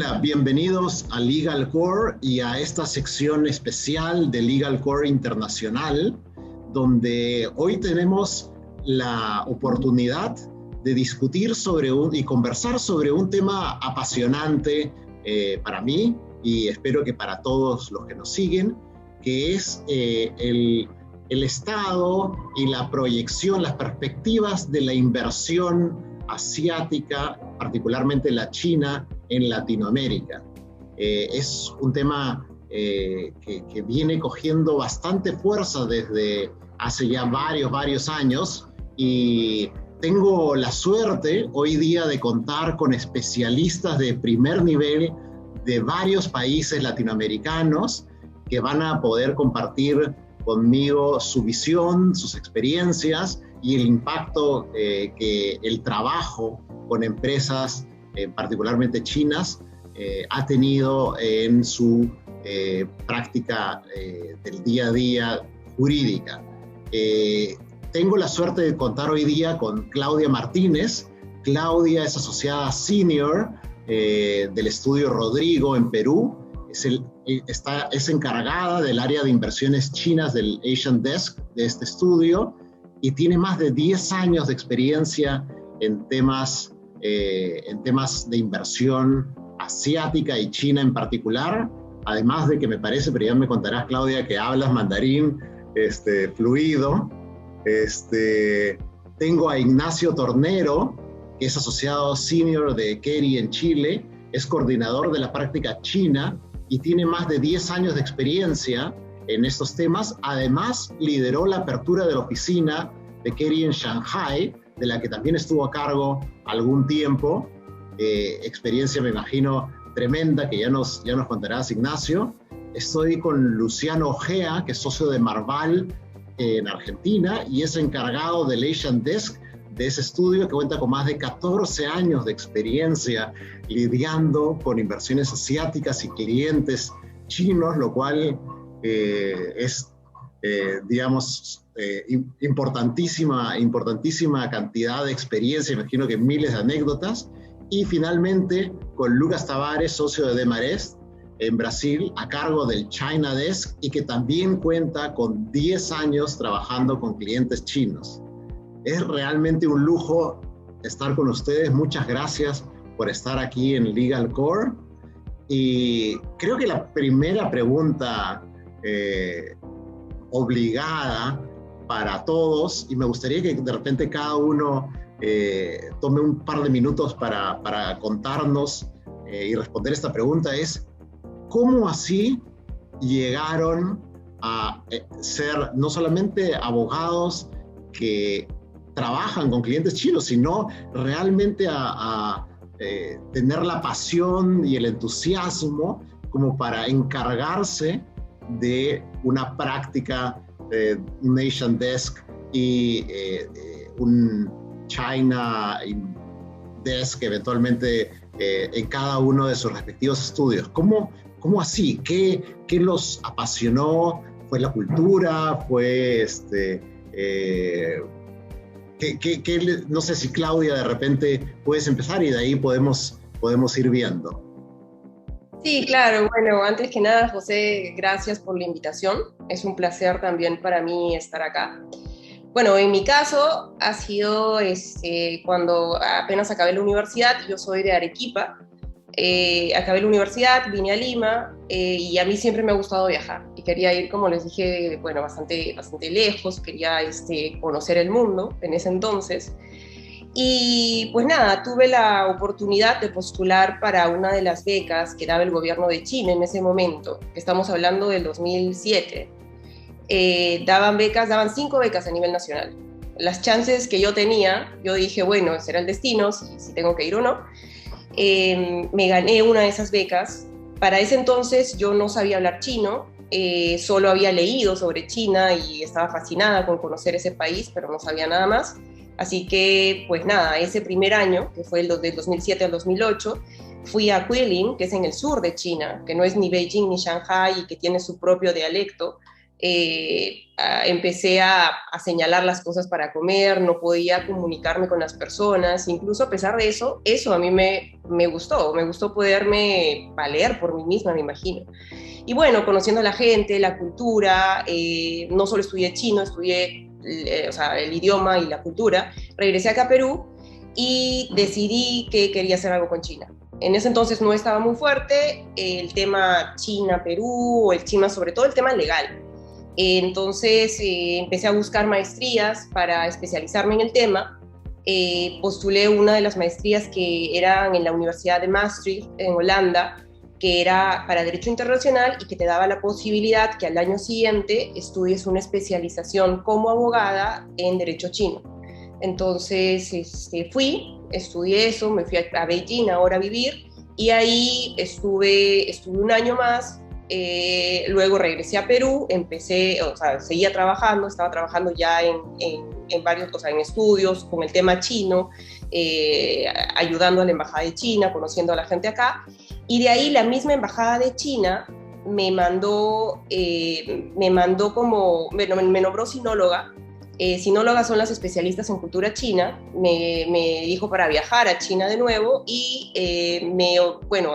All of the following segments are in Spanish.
Hola, bienvenidos a Legal Core y a esta sección especial de Legal Core Internacional, donde hoy tenemos la oportunidad de discutir y conversar sobre un tema apasionante para mí y espero que para todos los que nos siguen, que es el estado y la proyección, las perspectivas de la inversión asiática, particularmente la China, en Latinoamérica. Es un tema que viene cogiendo bastante fuerza desde hace ya varios años y tengo la suerte hoy día de contar con especialistas de primer nivel de varios países latinoamericanos que van a poder compartir conmigo su visión, sus experiencias y el impacto que el trabajo con empresas, particularmente chinas, ha tenido en su práctica del día a día jurídica. Tengo la suerte de contar hoy día con Claudia Martínez. Claudia es asociada senior del estudio Rodrigo en Perú. Es encargada del área de inversiones chinas del Asian Desk de este estudio y tiene más de 10 años de experiencia en temas de inversión asiática y China en particular, además de que me parece, pero ya me contarás, Claudia, que hablas mandarín fluido. Tengo a Ignacio Tornero, que es asociado senior de Keri en Chile, es coordinador de la práctica china y tiene más de 10 años de experiencia en estos temas. Además, lideró la apertura de la oficina de Keri en Shanghai, de la que también estuvo a cargo algún tiempo. Experiencia, me imagino, tremenda, que ya nos contarás, Ignacio. Estoy con Luciano Ojea, que es socio de Marval en Argentina y es encargado del Asian Desk de ese estudio, que cuenta con más de 14 años de experiencia lidiando con inversiones asiáticas y clientes chinos, lo cual es, importantísima cantidad de experiencia, imagino que miles de anécdotas. Y finalmente con Lucas Tavares, socio de Demarest en Brasil, a cargo del China Desk y que también cuenta con 10 años trabajando con clientes chinos. Es realmente un lujo estar con ustedes. Muchas gracias por estar aquí en Legal Core. Y creo que la primera pregunta obligada para todos, y me gustaría que de repente cada uno tome un par de minutos para contarnos y responder esta pregunta, es ¿cómo así llegaron a ser no solamente abogados que trabajan con clientes chinos, sino realmente a tener la pasión y el entusiasmo como para encargarse de una práctica, un Asian Desk y un China Desk eventualmente en cada uno de sus respectivos estudios? ¿Cómo así? ¿Qué los apasionó? ¿Fue la cultura? ¿Fue no sé si Claudia de repente puedes empezar y de ahí podemos ir viendo? Sí, claro. Bueno, antes que nada, José, gracias por la invitación. Es un placer también para mí estar acá. Bueno, en mi caso ha sido cuando apenas acabé la universidad. Yo soy de Arequipa. Acabé la universidad, vine a Lima y a mí siempre me ha gustado viajar y quería ir, como les dije, bueno, bastante lejos, quería conocer el mundo en ese entonces. Y pues nada, tuve la oportunidad de postular para una de las becas que daba el gobierno de China en ese momento, que estamos hablando del 2007. Daban 5 becas a nivel nacional. Las chances que yo tenía, yo dije, bueno, será el destino, si tengo que ir o no. Me gané una de esas becas. Para ese entonces yo no sabía hablar chino, solo había leído sobre China y estaba fascinada con conocer ese país, pero no sabía nada más. Así que, pues nada, ese primer año, que fue del 2007 al 2008, fui a Guilin, que es en el sur de China, que no es ni Beijing ni Shanghai y que tiene su propio dialecto, empecé a señalar las cosas para comer, no podía comunicarme con las personas, incluso a pesar de eso, eso a mí me gustó poderme valer por mí misma, me imagino. Y bueno, conociendo a la gente, la cultura, no solo estudié chino, estudié o sea, el idioma y la cultura, regresé acá a Perú y decidí que quería hacer algo con China. En ese entonces no estaba muy fuerte el tema China-Perú, o el China, sobre todo el tema legal. Entonces empecé a buscar maestrías para especializarme en el tema. Postulé una de las maestrías que eran en la Universidad de Maastricht, en Holanda, que era para Derecho Internacional y que te daba la posibilidad que al año siguiente estudies una especialización como abogada en Derecho Chino. Entonces estudié eso, me fui a Beijing ahora a vivir y ahí estuve un año más. Luego regresé a Perú, seguía trabajando, estaba trabajando ya en varios, o sea, en estudios con el tema chino, ayudando a la Embajada de China, conociendo a la gente acá, y de ahí la misma Embajada de China me nombró sinóloga. Sinólogas son las especialistas en cultura china, me dijo para viajar a China de nuevo y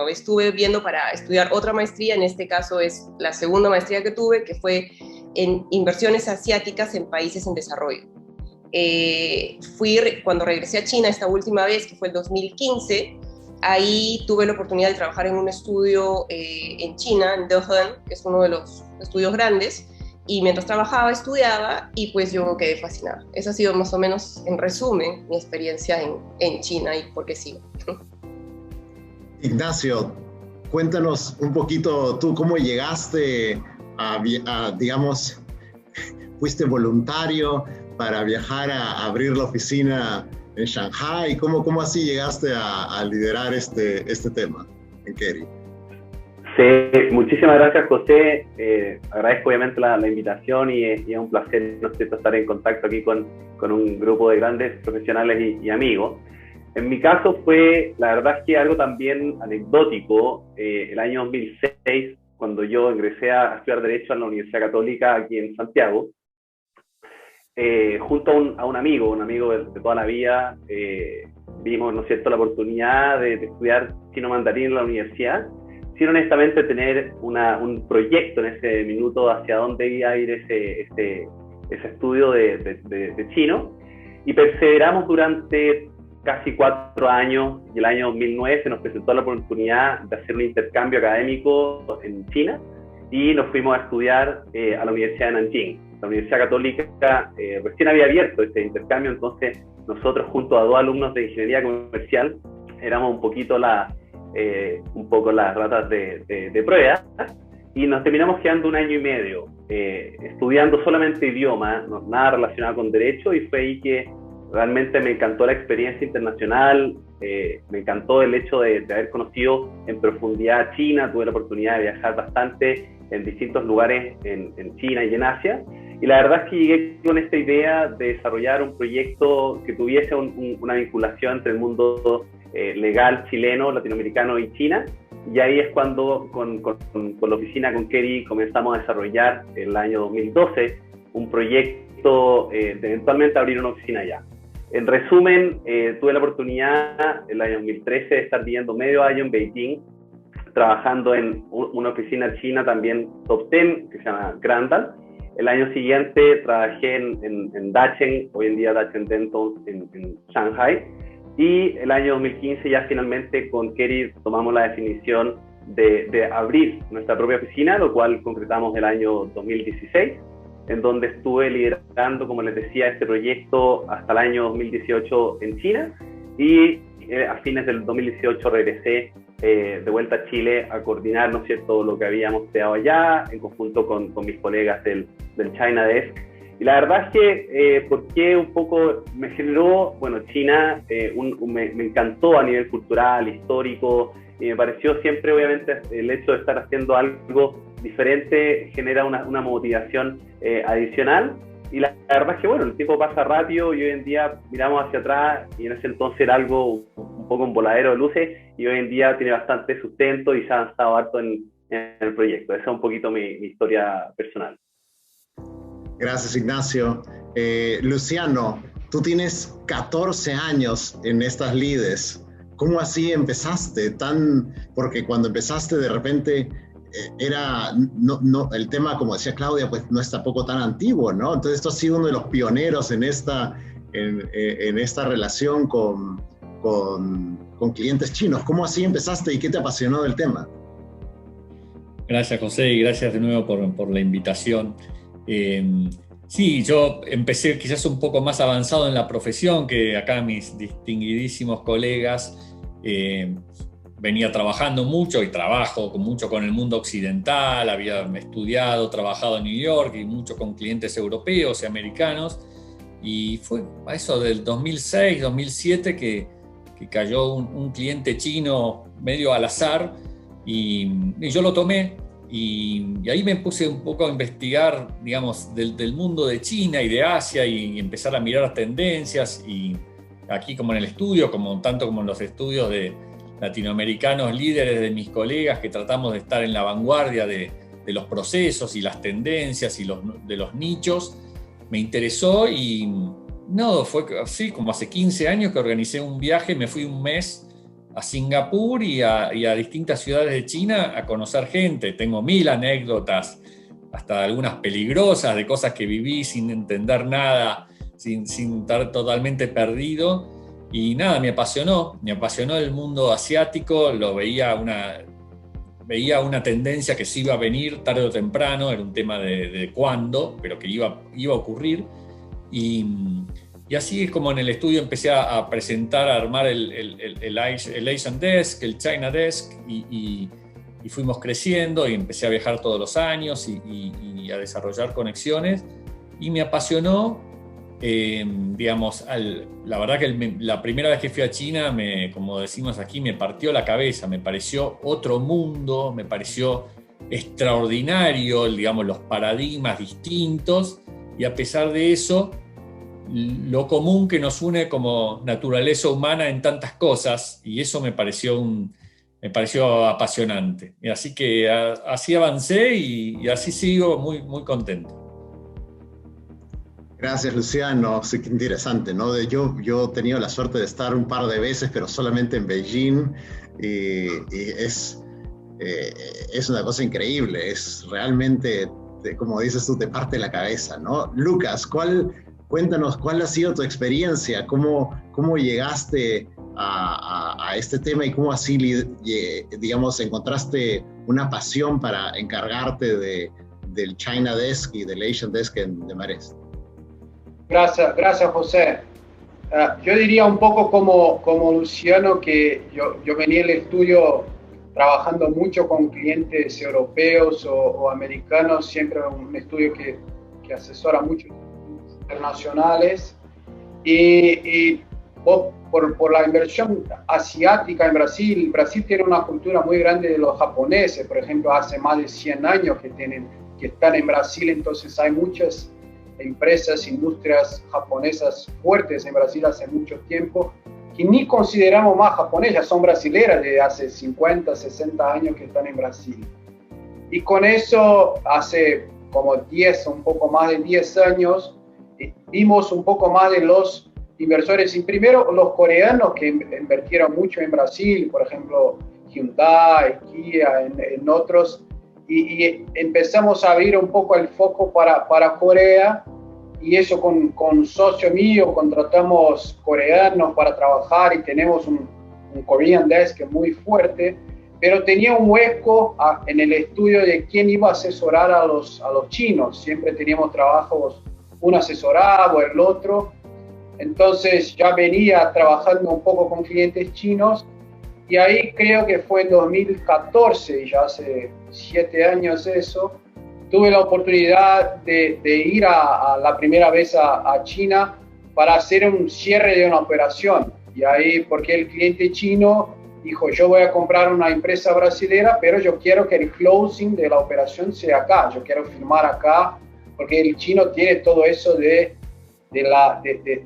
estuve viendo para estudiar otra maestría, en este caso es la segunda maestría que tuve, que fue en inversiones asiáticas en países en desarrollo. Cuando regresé a China esta última vez, que fue el 2015, ahí tuve la oportunidad de trabajar en un estudio en China, en Deheng, que es uno de los estudios grandes, y mientras trabajaba, estudiaba, y pues yo quedé fascinada. Esa ha sido más o menos, en resumen, mi experiencia en China y por qué sigo. Ignacio, cuéntanos un poquito tú cómo llegaste digamos, fuiste voluntario para viajar a abrir la oficina en Shanghai. ¿Cómo así llegaste a liderar este tema en KERI? Sí, muchísimas gracias, José. Agradezco obviamente la invitación y es un placer, ¿no es cierto?, estar en contacto aquí con un grupo de grandes profesionales y amigos. En mi caso la verdad es que algo también anecdótico. El año 2006, cuando yo ingresé a estudiar Derecho en la Universidad Católica aquí en Santiago, junto a un amigo de toda la vida, vimos, ¿no es cierto?, la oportunidad de estudiar chino mandarín en la universidad, sin honestamente tener un proyecto en ese minuto hacia dónde iba a ir ese estudio de chino, y perseveramos durante casi 4 años, y el año 2009 se nos presentó la oportunidad de hacer un intercambio académico en China, y nos fuimos a estudiar a la Universidad de Nanjing. La Universidad Católica recién había abierto este intercambio, entonces nosotros, junto a 2 alumnos de Ingeniería Comercial, éramos un poco las ratas de prueba, y nos terminamos quedando 1 año y medio estudiando solamente idioma, nada relacionado con derecho, y fue ahí que realmente me encantó la experiencia internacional. Me encantó el hecho de haber conocido en profundidad China. Tuve la oportunidad de viajar bastante en distintos lugares en China y en Asia, y la verdad es que llegué con esta idea de desarrollar un proyecto que tuviese una vinculación entre el mundo legal chileno, latinoamericano y China. Y ahí es cuando con la oficina, con KERI, comenzamos a desarrollar en el año 2012 un proyecto de eventualmente abrir una oficina allá. En resumen, tuve la oportunidad el año 2013 de estar viviendo medio año en Beijing, trabajando en una oficina china también top 10, que se llama Grandal. El año siguiente trabajé en Dacheng, hoy en día Dacheng Dental, en Shanghai. Y el año 2015 ya finalmente con KERI tomamos la definición de abrir nuestra propia oficina, lo cual concretamos el año 2016, en donde estuve liderando, como les decía, este proyecto hasta el año 2018 en China, y a fines del 2018 regresé de vuelta a Chile a coordinar, ¿no es cierto?, lo que habíamos creado allá en conjunto con mis colegas del China Desk. Y la verdad es que, porque un poco me generó, bueno, China me encantó a nivel cultural, histórico, y me pareció siempre, obviamente, el hecho de estar haciendo algo diferente genera una motivación adicional. Y la verdad es que, bueno, el tiempo pasa rápido y hoy en día miramos hacia atrás, y en ese entonces era algo un poco un voladero de luces, y hoy en día tiene bastante sustento y se ha avanzado harto en el proyecto. Esa es un poquito mi historia personal. Gracias, Ignacio. Luciano, tú tienes 14 años en estas lides. ¿Cómo así empezaste? Porque cuando empezaste de repente el tema, como decía Claudia, pues no es tampoco tan antiguo, ¿no? Entonces tú has sido uno de los pioneros en esta relación con clientes chinos. ¿Cómo así empezaste y qué te apasionó del tema? Gracias, José, y gracias de nuevo por la invitación. Sí, yo empecé quizás un poco más avanzado en la profesión que acá mis distinguidísimos colegas. Venía trabajando mucho y trabajo mucho con el mundo occidental, había estudiado, trabajado en New York y mucho con clientes europeos y americanos. Y fue a eso del 2006, 2007 que cayó un cliente chino medio al azar y yo lo tomé. Y ahí me puse un poco a investigar, digamos, del mundo de China y de Asia y empezar a mirar tendencias. Y aquí como en el estudio, tanto como en los estudios de latinoamericanos líderes de mis colegas que tratamos de estar en la vanguardia de los procesos y las tendencias y de los nichos, me interesó y fue así como hace 15 años que organicé un viaje, me fui un mes a Singapur y a distintas ciudades de China a conocer gente. Tengo 1000 anécdotas, hasta algunas peligrosas de cosas que viví sin entender nada, sin estar totalmente perdido. Y nada, me apasionó el mundo asiático, veía una tendencia que se iba a venir tarde o temprano, era un tema de cuándo, pero que iba a ocurrir. Y así es como en el estudio empecé a presentar, a armar el Asian Desk, el China Desk, y fuimos creciendo y empecé a viajar todos los años y a desarrollar conexiones. Y me apasionó, digamos, la verdad que la primera vez que fui a China, como decimos aquí, me partió la cabeza, me pareció otro mundo, me pareció extraordinario, digamos, los paradigmas distintos, y a pesar de eso, lo común que nos une como naturaleza humana en tantas cosas, y eso me pareció apasionante. Y así que así avancé y así sigo muy, muy contento. Gracias, Luciano. Sí, qué interesante, ¿no? Yo he tenido la suerte de estar un par de veces, pero solamente en Beijing, y es una cosa increíble. Es realmente, como dices tú, te parte la cabeza, ¿no? Lucas, cuéntanos, ¿cuál ha sido tu experiencia? ¿Cómo llegaste a este tema y cómo así, digamos, encontraste una pasión para encargarte del China Desk y del Asian Desk de Marés? Gracias, José. Yo diría un poco como Luciano, que yo venía al estudio trabajando mucho con clientes europeos o americanos, siempre un estudio que asesora mucho internacionales, y por la inversión asiática en Brasil tiene una cultura muy grande de los japoneses, por ejemplo, hace más de 100 años que están en Brasil, entonces hay muchas empresas, industrias japonesas fuertes en Brasil hace mucho tiempo, que ni consideramos más japonesas, son brasileras de hace 50, 60 años que están en Brasil. Y con eso, hace como un poco más de 10 años, vimos un poco más de los inversores, y primero los coreanos que invirtieron mucho en Brasil, por ejemplo, Hyundai, Kia, en otros, y empezamos a abrir un poco el foco para Corea, y eso con un socio mío contratamos coreanos para trabajar y tenemos un Korean Desk muy fuerte, pero tenía un hueco en el estudio de quién iba a asesorar a los chinos. Siempre teníamos trabajos, un asesorado, el otro. Entonces ya venía trabajando un poco con clientes chinos, y ahí creo que fue en 2014, ya hace 7 años eso, tuve la oportunidad de ir a la primera vez a China para hacer un cierre de una operación. Y ahí, porque el cliente chino dijo, yo voy a comprar una empresa brasilera, pero yo quiero que el closing de la operación sea acá, yo quiero firmar acá, porque el chino tiene todo eso de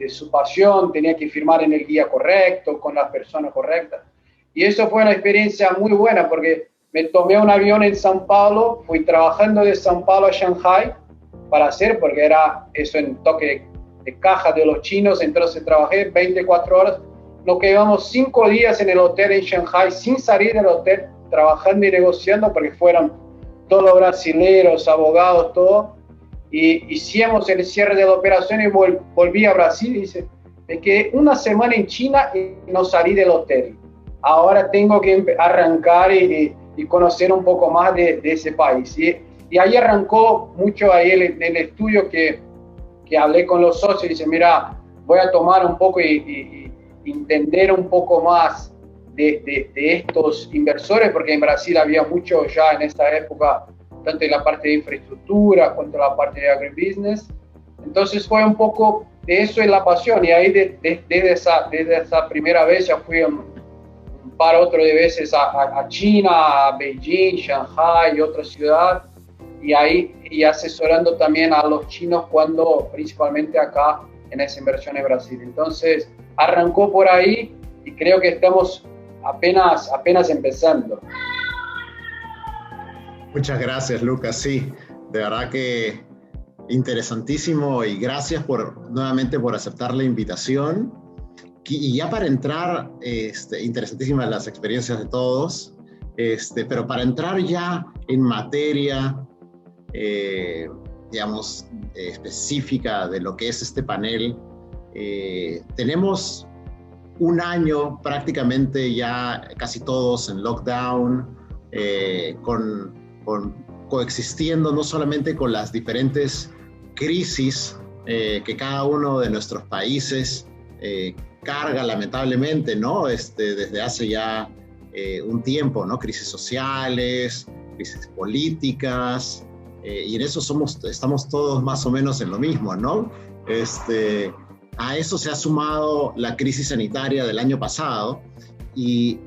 su pasión, tenía que firmar en el día correcto, con las personas correctas. Y eso fue una experiencia muy buena, porque me tomé un avión en São Paulo, fui trabajando de São Paulo a Shanghai, para hacer, porque era eso en toque de caja de los chinos. Entonces trabajé 24 horas. Nos quedamos 5 días en el hotel en Shanghai sin salir del hotel, trabajando y negociando, porque fueron todos brasileños, abogados, todo. Y hicimos el cierre de la operación y volví a Brasil. Y dice, me quedé una semana en China y no salí del hotel. Ahora tengo que arrancar y conocer un poco más de ese país. Y ahí arrancó mucho ahí el estudio que hablé con los socios y dice, mira, voy a tomar un poco y entender un poco más de estos inversores, porque en Brasil había mucho ya en esta época, tanto en la parte de infraestructura como en la parte de agribusiness. Entonces fue un poco de eso en la pasión, y ahí desde esa primera vez ya fui un par otro de veces a China, a Beijing, Shanghai y otra ciudad, y ahí y asesorando también a los chinos principalmente acá en esa inversión en Brasil. Entonces arrancó por ahí y creo que estamos apenas empezando. Muchas gracias, Lucas. Sí, de verdad que interesantísimo, y gracias nuevamente por aceptar la invitación. Y ya para entrar, interesantísimas las experiencias de todos, pero para entrar ya en materia, digamos, específica de lo que es este panel, tenemos un año prácticamente ya casi todos en lockdown, coexistiendo no solamente con las diferentes crisis que cada uno de nuestros países carga lamentablemente, ¿no? Desde hace ya un tiempo, ¿no? Crisis sociales, crisis políticas, y en eso estamos todos más o menos en lo mismo, ¿no? A eso se ha sumado la crisis sanitaria del año pasado, y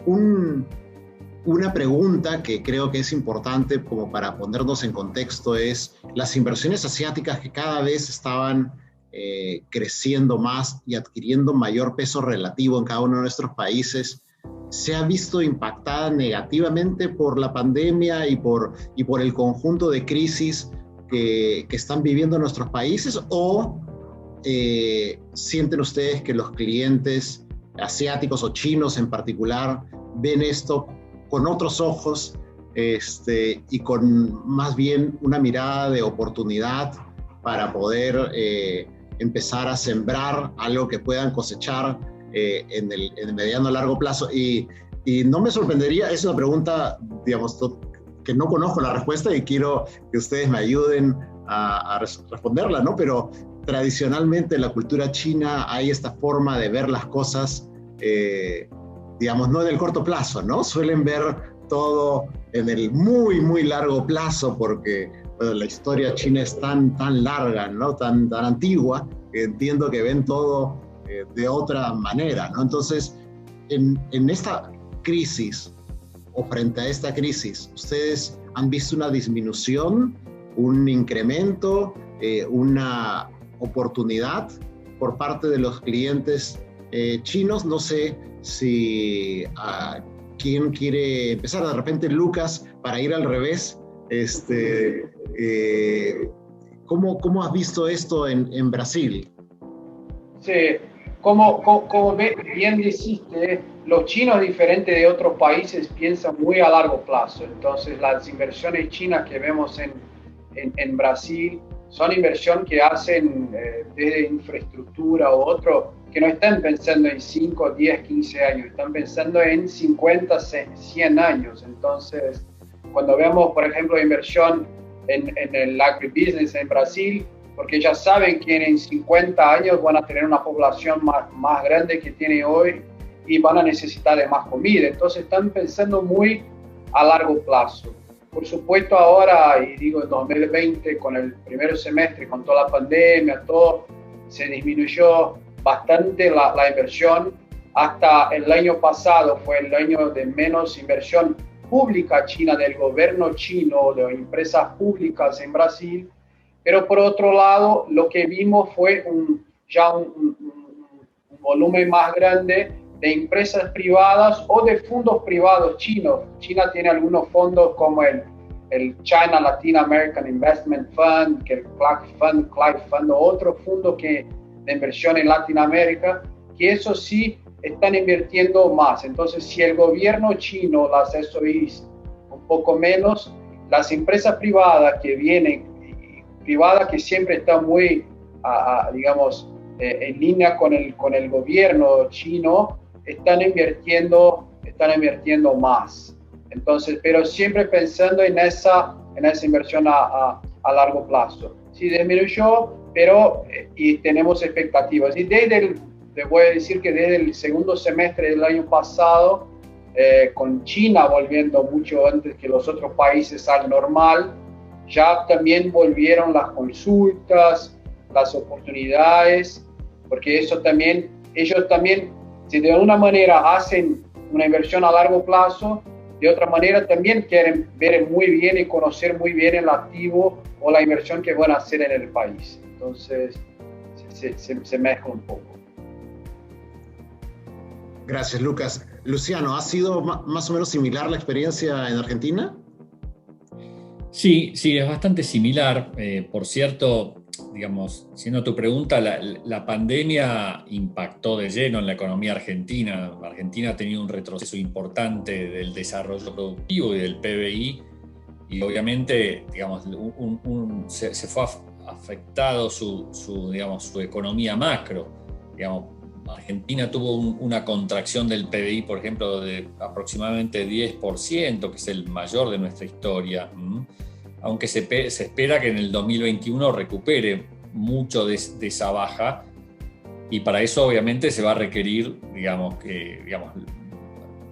una pregunta que creo que es importante como para ponernos en contexto es las inversiones asiáticas que cada vez estaban creciendo más y adquiriendo mayor peso relativo en cada uno de nuestros países, ¿se ha visto impactada negativamente por la pandemia y por el conjunto de crisis que están viviendo nuestros países? ¿O sienten ustedes que los clientes asiáticos o chinos en particular ven esto con otros ojos y con más bien una mirada de oportunidad para poder empezar a sembrar algo que puedan cosechar en el mediano a largo plazo? Y no me sorprendería, es una pregunta, digamos, que no conozco la respuesta y quiero que ustedes me ayuden a responderla, ¿no? Pero tradicionalmente en la cultura china hay esta forma de ver las cosas, digamos, no en el corto plazo, ¿no? Suelen ver todo en el muy, muy largo plazo, porque bueno, la historia china es tan larga, ¿no? Tan antigua, que entiendo que ven todo de otra manera, ¿no? Entonces, en esta crisis, o frente a esta crisis, ¿ustedes han visto una disminución, un incremento, una oportunidad por parte de los clientes chinos? No sé si quién quiere empezar. De repente, Lucas, para ir al revés, ¿cómo has visto esto en Brasil? Sí, como bien dijiste, los chinos, diferentes de otros países, piensan muy a largo plazo. Entonces, las inversiones chinas que vemos en Brasil son inversiones que hacen desde infraestructura o otro, que no están pensando en 5, 10, 15 años, están pensando en 50, 100 años. Entonces, cuando vemos, por ejemplo, inversión en el agribusiness en Brasil, porque ya saben que en 50 años van a tener una población más grande que tiene hoy y van a necesitar de más comida. Entonces, están pensando muy a largo plazo. Por supuesto, ahora, y digo en 2020, con el primer semestre, con toda la pandemia, todo, se disminuyó bastante la inversión. Hasta el año pasado fue el año de menos inversión pública china, del gobierno chino, de empresas públicas en Brasil. Pero por otro lado, lo que vimos fue un volumen más grande de empresas privadas o de fondos privados chinos. China tiene algunos fondos como el el China Latin American Investment Fund, que el CLIVE Fund, otro fondo de inversión en Latinoamérica, que eso sí están invirtiendo más. Entonces, si el gobierno chino, las SOEs, un poco menos, las empresas privadas que vienen, privadas que siempre están muy, digamos, en línea con el gobierno chino, están invirtiendo más. Entonces, pero siempre pensando en esa inversión a largo plazo. Sí, disminuyó, pero y tenemos expectativas. Y te voy a decir que desde el segundo semestre del año pasado, con China volviendo mucho antes que los otros países al normal, ya también volvieron las consultas, las oportunidades, porque ellos también, si de una manera hacen una inversión a largo plazo, de otra manera también quieren ver muy bien y conocer muy bien el activo o la inversión que van a hacer en el país. Entonces, se mezcla un poco. Gracias, Lucas. Luciano, ¿ha sido más o menos similar la experiencia en Argentina? Sí, es bastante similar. Por cierto, digamos, siendo tu pregunta, la pandemia impactó de lleno en la economía argentina. Argentina ha tenido un retroceso importante del desarrollo productivo y del PBI, y obviamente, digamos, se fue afectado su economía macro. Digamos, Argentina tuvo una contracción del PBI, por ejemplo, de aproximadamente 10%, que es el mayor de nuestra historia, aunque se espera que en el 2021 recupere mucho de esa baja, y para eso obviamente se va a requerir, digamos,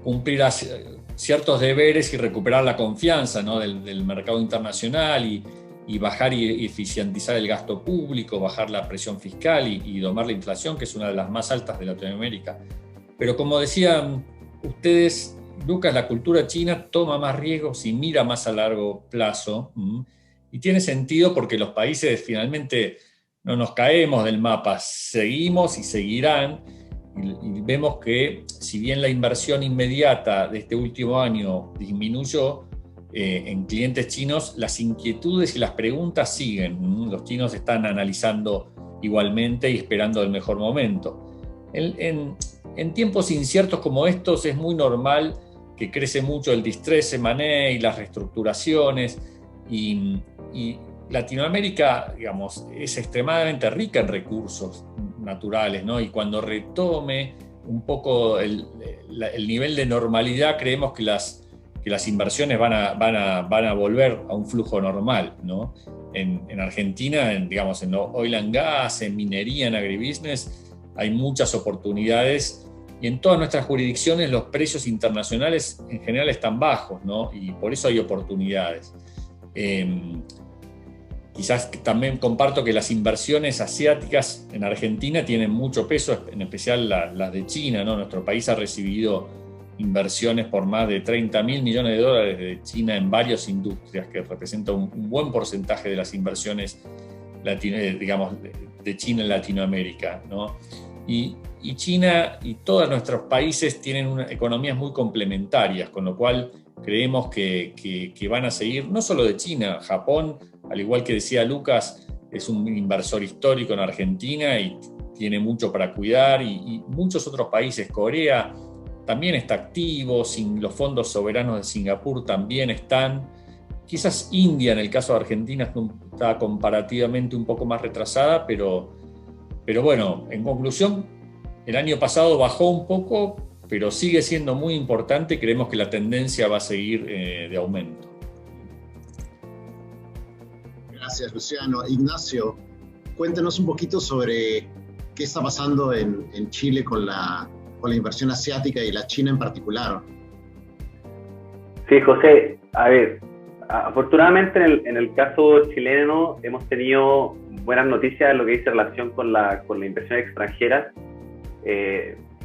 cumplir ciertos deberes y recuperar la confianza, ¿no?, del mercado internacional, y bajar y eficientizar el gasto público, bajar la presión fiscal y domar la inflación, que es una de las más altas de Latinoamérica. Pero como decían ustedes, Lucas, la cultura china toma más riesgos y mira más a largo plazo, y tiene sentido porque los países finalmente no nos caemos del mapa, seguimos y seguirán, y vemos que si bien la inversión inmediata de este último año disminuyó, en clientes chinos, las inquietudes y las preguntas siguen. Los chinos están analizando igualmente y esperando el mejor momento. En tiempos inciertos como estos es muy normal que crece mucho el distress money y las reestructuraciones, y Latinoamérica, digamos, es extremadamente rica en recursos naturales, ¿no? Y cuando retome un poco el nivel de normalidad, creemos que las inversiones van a volver a un flujo normal, ¿no? En Argentina, digamos, en oil and gas, en minería, en agribusiness, hay muchas oportunidades, y en todas nuestras jurisdicciones los precios internacionales en general están bajos, ¿no? Y por eso hay oportunidades. Quizás también comparto que las inversiones asiáticas en Argentina tienen mucho peso, en especial las de China, ¿no? Nuestro país ha recibido inversiones por más de 30.000 millones de dólares de China en varias industrias, que representa un buen porcentaje de las inversiones, digamos, de China en Latinoamérica, ¿no? Y China y todos nuestros países tienen economías muy complementarias, con lo cual creemos que van a seguir, no solo de China. Japón, al igual que decía Lucas, es un inversor histórico en Argentina y tiene mucho para cuidar, y muchos otros países. Corea también está activo, los fondos soberanos de Singapur también están. Quizás India, en el caso de Argentina, está comparativamente un poco más retrasada, pero bueno, en conclusión, el año pasado bajó un poco, pero sigue siendo muy importante. Creemos que la tendencia va a seguir de aumento. Gracias, Luciano. Ignacio, cuéntenos un poquito sobre qué está pasando en Chile con la inversión asiática y la China en particular. Sí, José, a ver, afortunadamente en el caso chileno hemos tenido buenas noticias en lo que dice relación con la inversión extranjera.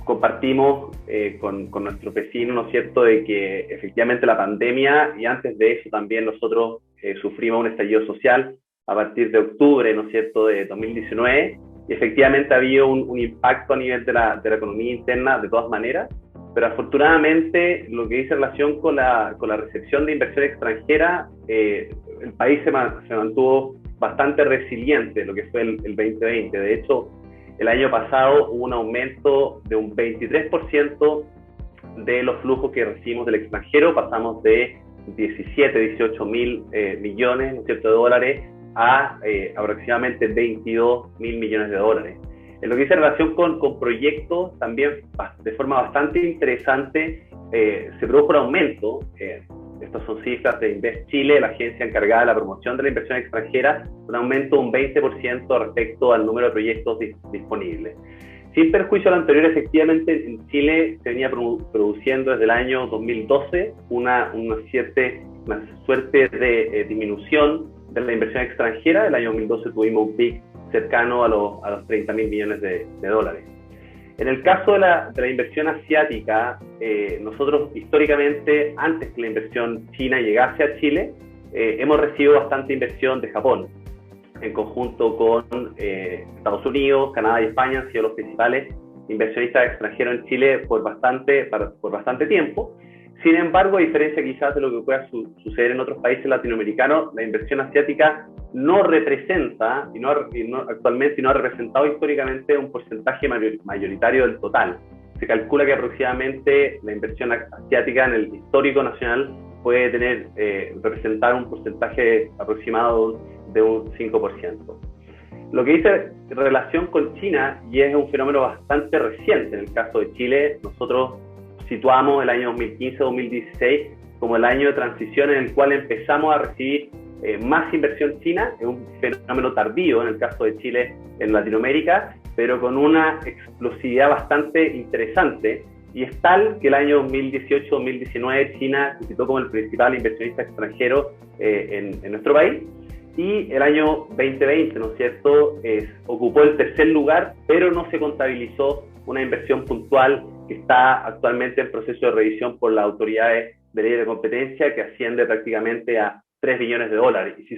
Compartimos con nuestros vecinos, ¿no es cierto?, de que efectivamente la pandemia, y antes de eso también nosotros sufrimos un estallido social a partir de octubre, ¿no es cierto?, de 2019, y efectivamente ha habido un impacto a nivel de la economía interna de todas maneras, pero afortunadamente lo que dice relación con la recepción de inversión extranjera, el país se mantuvo bastante resiliente, lo que fue el 2020. De hecho, el año pasado hubo un aumento de un 23% de los flujos que recibimos del extranjero. Pasamos de 18 mil millones, ¿no es cierto?, de dólares a aproximadamente 22 mil millones de dólares. En lo que dice relación con proyectos, también de forma bastante interesante se produjo un aumento. Estas son cifras de Invest Chile, la agencia encargada de la promoción de la inversión extranjera, un aumento de un 20% respecto al número de proyectos disponibles. Sin perjuicio a lo anterior, efectivamente en Chile se venía produciendo desde el año 2012 una suerte de disminución de la inversión extranjera. El año 2012 tuvimos un pic cercano a los 30 mil millones de dólares. En el caso de la inversión asiática, nosotros históricamente, antes que la inversión china llegase a Chile, hemos recibido bastante inversión de Japón, en conjunto con Estados Unidos, Canadá y España. Han sido los principales inversionistas extranjeros en Chile por bastante tiempo. Sin embargo, a diferencia quizás de lo que pueda suceder en otros países latinoamericanos, la inversión asiática no representa, actualmente no ha representado históricamente un porcentaje mayoritario del total. Se calcula que aproximadamente la inversión asiática en el histórico nacional puede representar un porcentaje aproximado de un 5%. Lo que dice en relación con China, y es un fenómeno bastante reciente en el caso de Chile, nosotros situamos el año 2015-2016 como el año de transición en el cual empezamos a recibir más inversión china. Es un fenómeno tardío en el caso de Chile en Latinoamérica, pero con una explosividad bastante interesante, y es tal que el año 2018-2019 China se situó como el principal inversionista extranjero en nuestro país, y el año 2020, ¿no es cierto?, ocupó el tercer lugar, pero no se contabilizó una inversión puntual que está actualmente en proceso de revisión por las autoridades de ley de competencia, que asciende prácticamente a 3 billones de dólares. Y si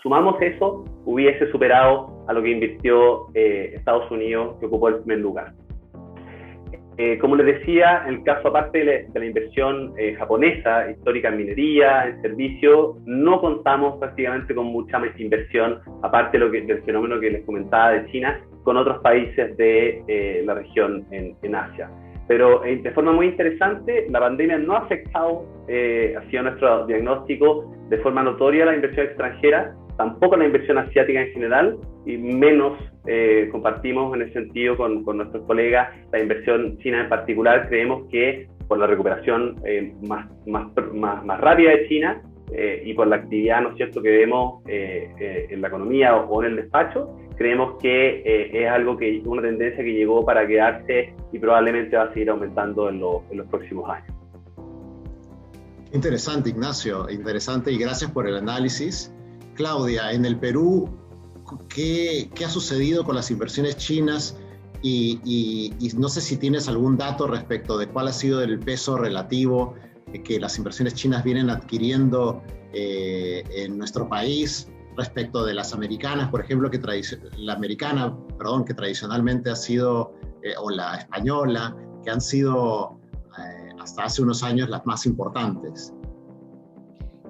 sumamos eso, hubiese superado a lo que invirtió Estados Unidos, que ocupó el primer lugar. Como les decía, en el caso aparte de la inversión japonesa, histórica en minería, en servicio, no contamos prácticamente con mucha más inversión, aparte del fenómeno que les comentaba de China, con otros países de la región en Asia. Pero de forma muy interesante, la pandemia no ha afectado, ha sido nuestro diagnóstico, de forma notoria la inversión extranjera, tampoco la inversión asiática en general, y menos compartimos en ese sentido con nuestros colegas la inversión china en particular. Creemos que por la recuperación más rápida de China y por la actividad, ¿no es cierto?, que vemos en la economía o en el despacho, creemos que es una tendencia que llegó para quedarse y probablemente va a seguir aumentando en los próximos años. Interesante, Ignacio, interesante, y gracias por el análisis. Claudia, en el Perú, ¿qué ha sucedido con las inversiones chinas? Y no sé si tienes algún dato respecto de cuál ha sido el peso relativo que las inversiones chinas vienen adquiriendo en nuestro país respecto de las americanas, por ejemplo, que tradicionalmente ha sido, o la española, que han sido hasta hace unos años las más importantes.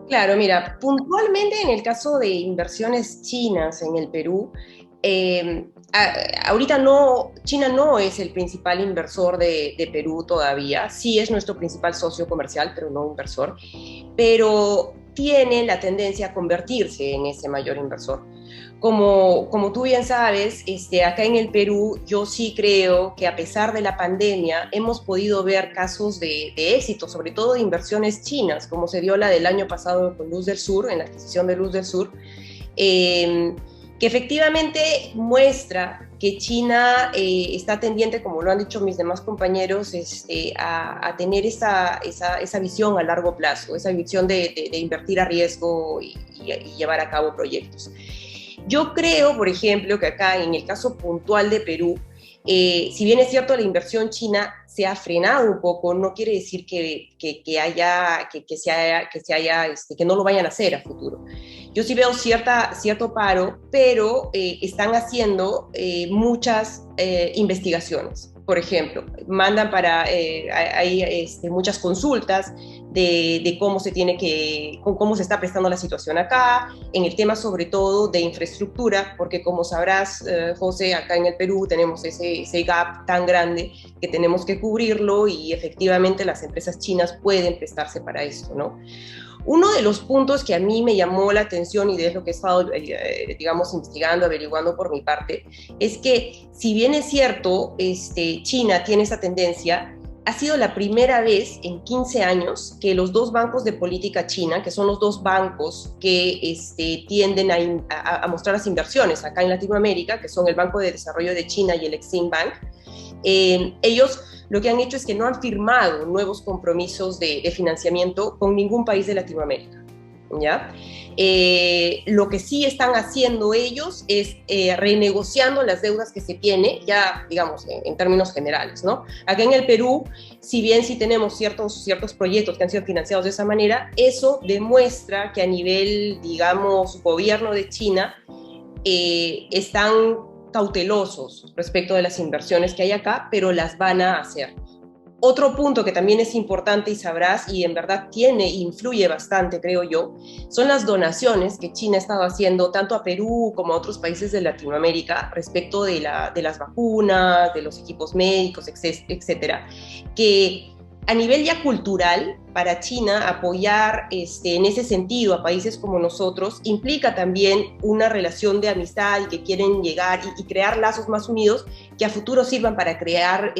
Claro, mira, puntualmente en el caso de inversiones chinas en el Perú, ahorita China no es el principal inversor de Perú todavía. Sí es nuestro principal socio comercial, pero no inversor, pero tiene la tendencia a convertirse en ese mayor inversor. Como tú bien sabes, acá en el Perú yo sí creo que a pesar de la pandemia hemos podido ver casos de éxito, sobre todo de inversiones chinas, como se dio la del año pasado con Luz del Sur, en la adquisición de Luz del Sur, que efectivamente muestra que China está tendiente, como lo han dicho mis demás compañeros, a tener esa visión a largo plazo, esa visión de invertir a riesgo y llevar a cabo proyectos. Yo creo, por ejemplo, que acá en el caso puntual de Perú, si bien es cierto la inversión china se ha frenado un poco, no quiere decir que no lo vayan a hacer a futuro. Yo sí veo cierto paro, pero están haciendo muchas investigaciones. por ejemplo, mandan hay muchas consultas de cómo cómo se está prestando la situación acá, en el tema sobre todo de infraestructura, porque como sabrás, José, acá en el Perú tenemos ese gap tan grande que tenemos que cubrirlo y efectivamente las empresas chinas pueden prestarse para esto, ¿no? Uno de los puntos que a mí me llamó la atención y de lo que he estado, digamos, investigando, averiguando por mi parte, es que si bien es cierto, China tiene esa tendencia, ha sido la primera vez en 15 años que los dos bancos de política china, que son los dos bancos que tienden a mostrar las inversiones acá en Latinoamérica, que son el Banco de Desarrollo de China y el Exim Bank, ellos lo que han hecho es que no han firmado nuevos compromisos de financiamiento con ningún país de Latinoamérica, ¿ya? Lo que sí están haciendo ellos es renegociando las deudas que se tiene, ya digamos en términos generales, ¿no? Acá en el Perú, si bien sí tenemos ciertos proyectos que han sido financiados de esa manera, eso demuestra que a nivel, digamos, gobierno de China están cautelosos respecto de las inversiones que hay acá, pero las van a hacer. Otro punto que también es importante y sabrás, y en verdad influye bastante, creo yo, son las donaciones que China ha estado haciendo tanto a Perú como a otros países de Latinoamérica respecto de las vacunas, de los equipos médicos, etcétera, que a nivel ya cultural, para China apoyar en ese sentido a países como nosotros implica también una relación de amistad y que quieren llegar y crear lazos más unidos que a futuro sirvan para crear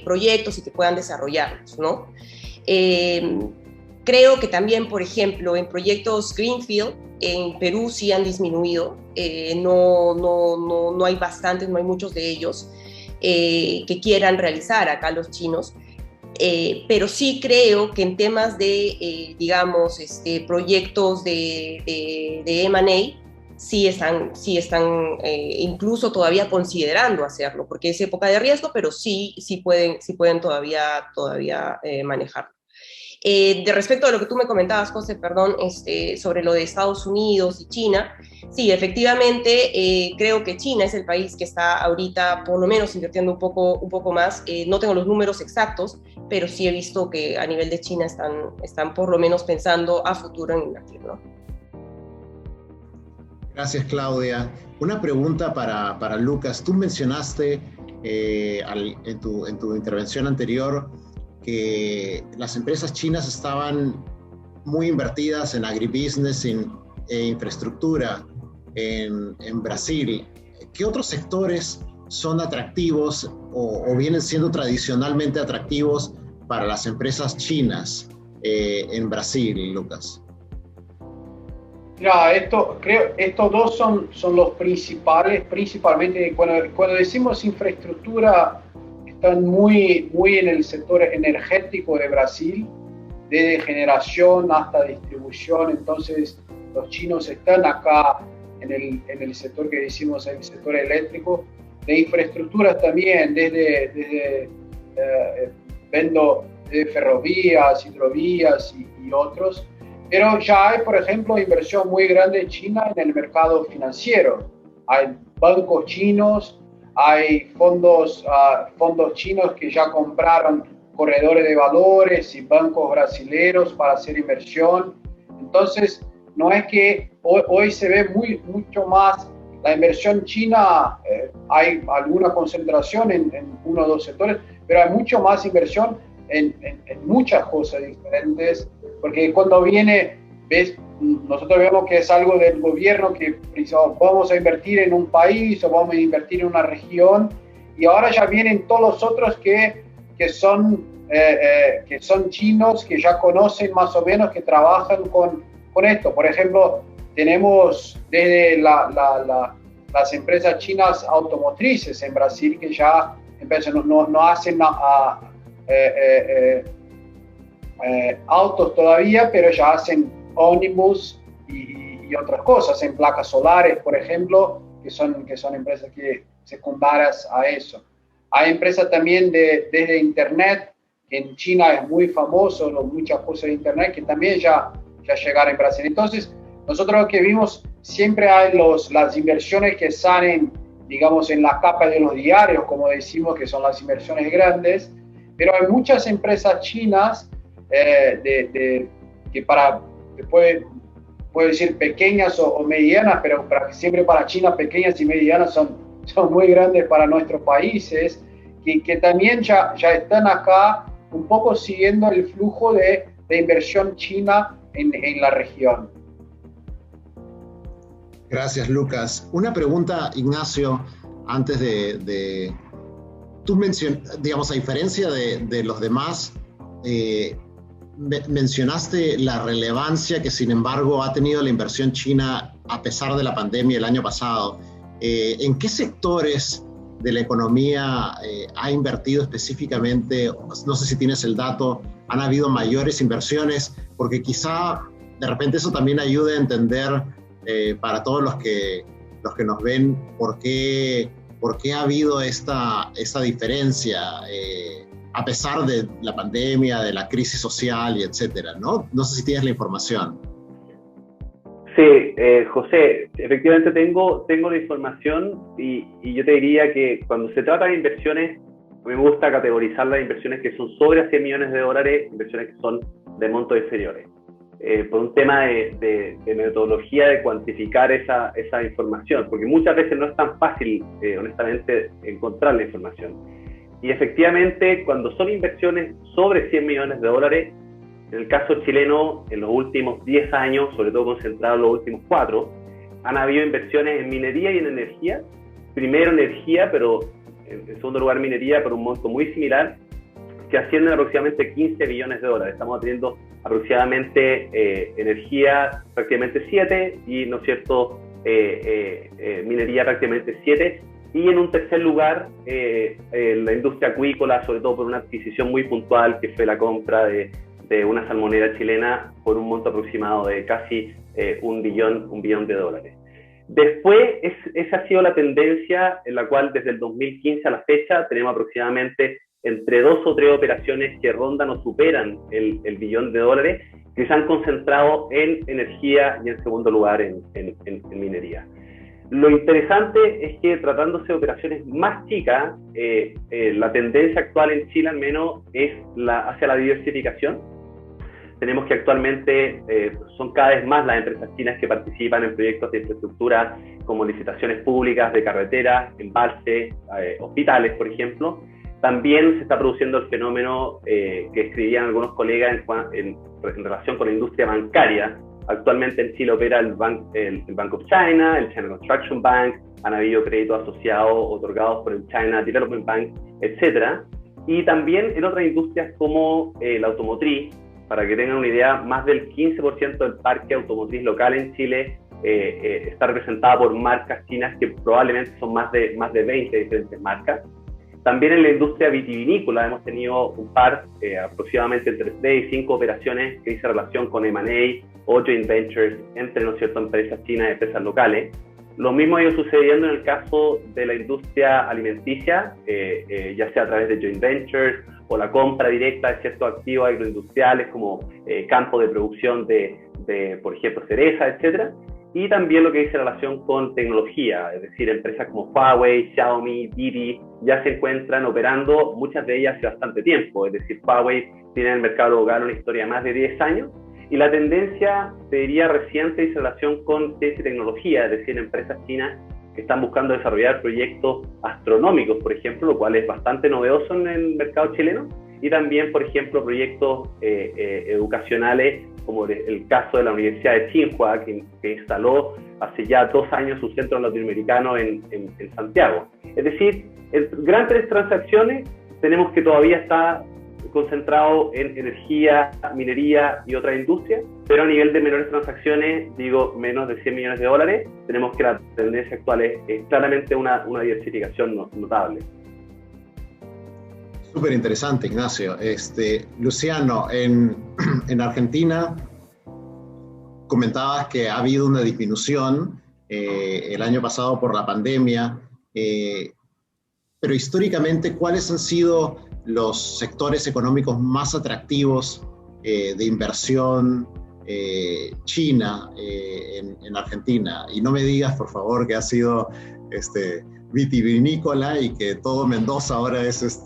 proyectos y que puedan desarrollarlos, ¿no? Creo que también, por ejemplo, en proyectos Greenfield, en Perú sí han disminuido, no hay bastantes, no hay muchos de ellos que quieran realizar acá los chinos. Pero sí creo que en temas de, digamos, proyectos de M&A, sí están incluso todavía considerando hacerlo, porque es época de riesgo, pero sí pueden todavía manejarlo. De respecto a lo que tú me comentabas, José, perdón, sobre lo de Estados Unidos y China, sí, efectivamente, creo que China es el país que está ahorita por lo menos invirtiendo un poco más. No tengo los números exactos, pero sí he visto que a nivel de China están por lo menos pensando a futuro en invertir, ¿no? Gracias, Claudia. Una pregunta para Lucas. Tú mencionaste en tu intervención anterior que las empresas chinas estaban muy invertidas en agribusiness, en infraestructura en Brasil. ¿Qué otros sectores son atractivos o vienen siendo tradicionalmente atractivos para las empresas chinas en Brasil, Lucas? Mira, estos dos son los principales, principalmente cuando decimos infraestructura, están muy en el sector energético de Brasil, desde generación hasta distribución. Entonces los chinos están acá en el sector que decimos el sector eléctrico, de infraestructuras también, desde ferrovías, hidrovías y otros. Pero ya hay, por ejemplo, inversión muy grande en China en el mercado financiero. Hay bancos chinos, hay fondos chinos que ya compraron corredores de valores y bancos brasileños para hacer inversión. Entonces, no es que hoy se ve mucho más la inversión china, hay alguna concentración en uno o dos sectores, pero hay mucho más inversión en muchas cosas diferentes, porque cuando nosotros vemos que es algo del gobierno que vamos a invertir en un país o vamos a invertir en una región, y ahora ya vienen todos los otros que son chinos, que ya conocen más o menos, que trabajan con esto. Por ejemplo, tenemos desde las empresas chinas automotrices en Brasil que ya no hacen autos todavía, pero ya hacen ómnibus y otras cosas, en placas solares, por ejemplo, que son empresas secundarias a eso. Hay empresas también desde Internet, que en China es muy famoso, muchas cosas de Internet, que también ya llegaron en Brasil. Entonces, nosotros lo que vimos, siempre hay las inversiones que salen digamos, en la capa de los diarios, como decimos, que son las inversiones grandes, pero hay muchas empresas chinas que puede decir pequeñas o medianas, pero siempre para China pequeñas y medianas son muy grandes para nuestros países, que también ya están acá un poco siguiendo el flujo de inversión china en la región. Gracias, Lucas. Una pregunta, Ignacio, antes de tú mencionaste, digamos, a diferencia de los demás, mencionaste la relevancia que, sin embargo, ha tenido la inversión china a pesar de la pandemia el año pasado. ¿En qué sectores de la economía ha invertido específicamente? No sé si tienes el dato. ¿Han habido mayores inversiones? Porque quizá de repente eso también ayude a entender para todos los que nos ven por qué ha habido esta diferencia a pesar de la pandemia, de la crisis social y etcétera, ¿no? No sé si tienes la información. Sí, José, efectivamente tengo la información y yo te diría que cuando se trata de inversiones, a mí me gusta categorizar las inversiones que son sobre $100 millones, inversiones que son de montos inferiores. Por un tema de metodología de cuantificar esa información, porque muchas veces no es tan fácil, honestamente, encontrar la información. Y efectivamente, cuando son inversiones sobre $100 millones, en el caso chileno, en los últimos 10 años, sobre todo concentrado en los últimos 4, han habido inversiones en minería y en energía. Primero energía, pero en segundo lugar minería, por un monto muy similar, que ascienden aproximadamente $15 billones. Estamos teniendo aproximadamente energía prácticamente 7 y, ¿no es cierto?, minería prácticamente 7. Y en un tercer lugar, la industria acuícola, sobre todo por una adquisición muy puntual que fue la compra de una salmonera chilena por un monto aproximado de casi $1 billón. Después, esa ha sido la tendencia en la cual desde el 2015 a la fecha tenemos aproximadamente entre 2 o 3 operaciones que rondan o superan el $1 billón, que se han concentrado en energía y en segundo lugar en minería. Lo interesante es que tratándose de operaciones más chicas, la tendencia actual en Chile al menos es hacia la diversificación. Tenemos que actualmente son cada vez más las empresas chinas que participan en proyectos de infraestructura como licitaciones públicas de carreteras, embalses, hospitales, por ejemplo. También se está produciendo el fenómeno que escribían algunos colegas en relación con la industria bancaria. Actualmente en Chile opera el Bank of China, el China Construction Bank, han habido créditos asociados otorgados por el China Development Bank, etc. Y también en otras industrias como la automotriz. Para que tengan una idea, más del 15% del parque automotriz local en Chile está representada por marcas chinas que probablemente son más de 20 diferentes marcas. También en la industria vitivinícola hemos tenido un par, aproximadamente entre 3 y 5 operaciones que dicen relación con M&A o joint ventures entre, ¿no es cierto?, empresas chinas y empresas locales. Lo mismo ha ido sucediendo en el caso de la industria alimenticia, ya sea a través de joint ventures o la compra directa de ciertos activos agroindustriales como campos de producción de, por ejemplo, cereza, etc. Y también lo que dice relación con tecnología, es decir, empresas como Huawei, Xiaomi, Didi, ya se encuentran operando, muchas de ellas hace bastante tiempo. Es decir, Huawei tiene en el mercado local una historia de más de 10 años, y la tendencia, te diría, reciente dice relación con ciencia y tecnología, es decir, empresas chinas que están buscando desarrollar proyectos astronómicos, por ejemplo, lo cual es bastante novedoso en el mercado chileno, y también, por ejemplo, proyectos educacionales, como el caso de la Universidad de Tsinghua, que instaló hace ya 2 años su centro latinoamericano en Santiago. Es decir, en grandes transacciones tenemos que todavía está concentrado en energía, minería y otras industrias, pero a nivel de menores transacciones, digo menos de $100 millones, tenemos que la tendencia actual es claramente una diversificación notable. Súper interesante, Ignacio. Luciano, en Argentina comentabas que ha habido una disminución el año pasado por la pandemia, pero históricamente, ¿cuáles han sido los sectores económicos más atractivos de inversión china en Argentina? Y no me digas, por favor, que ha sido vitivinícola y que todo Mendoza ahora es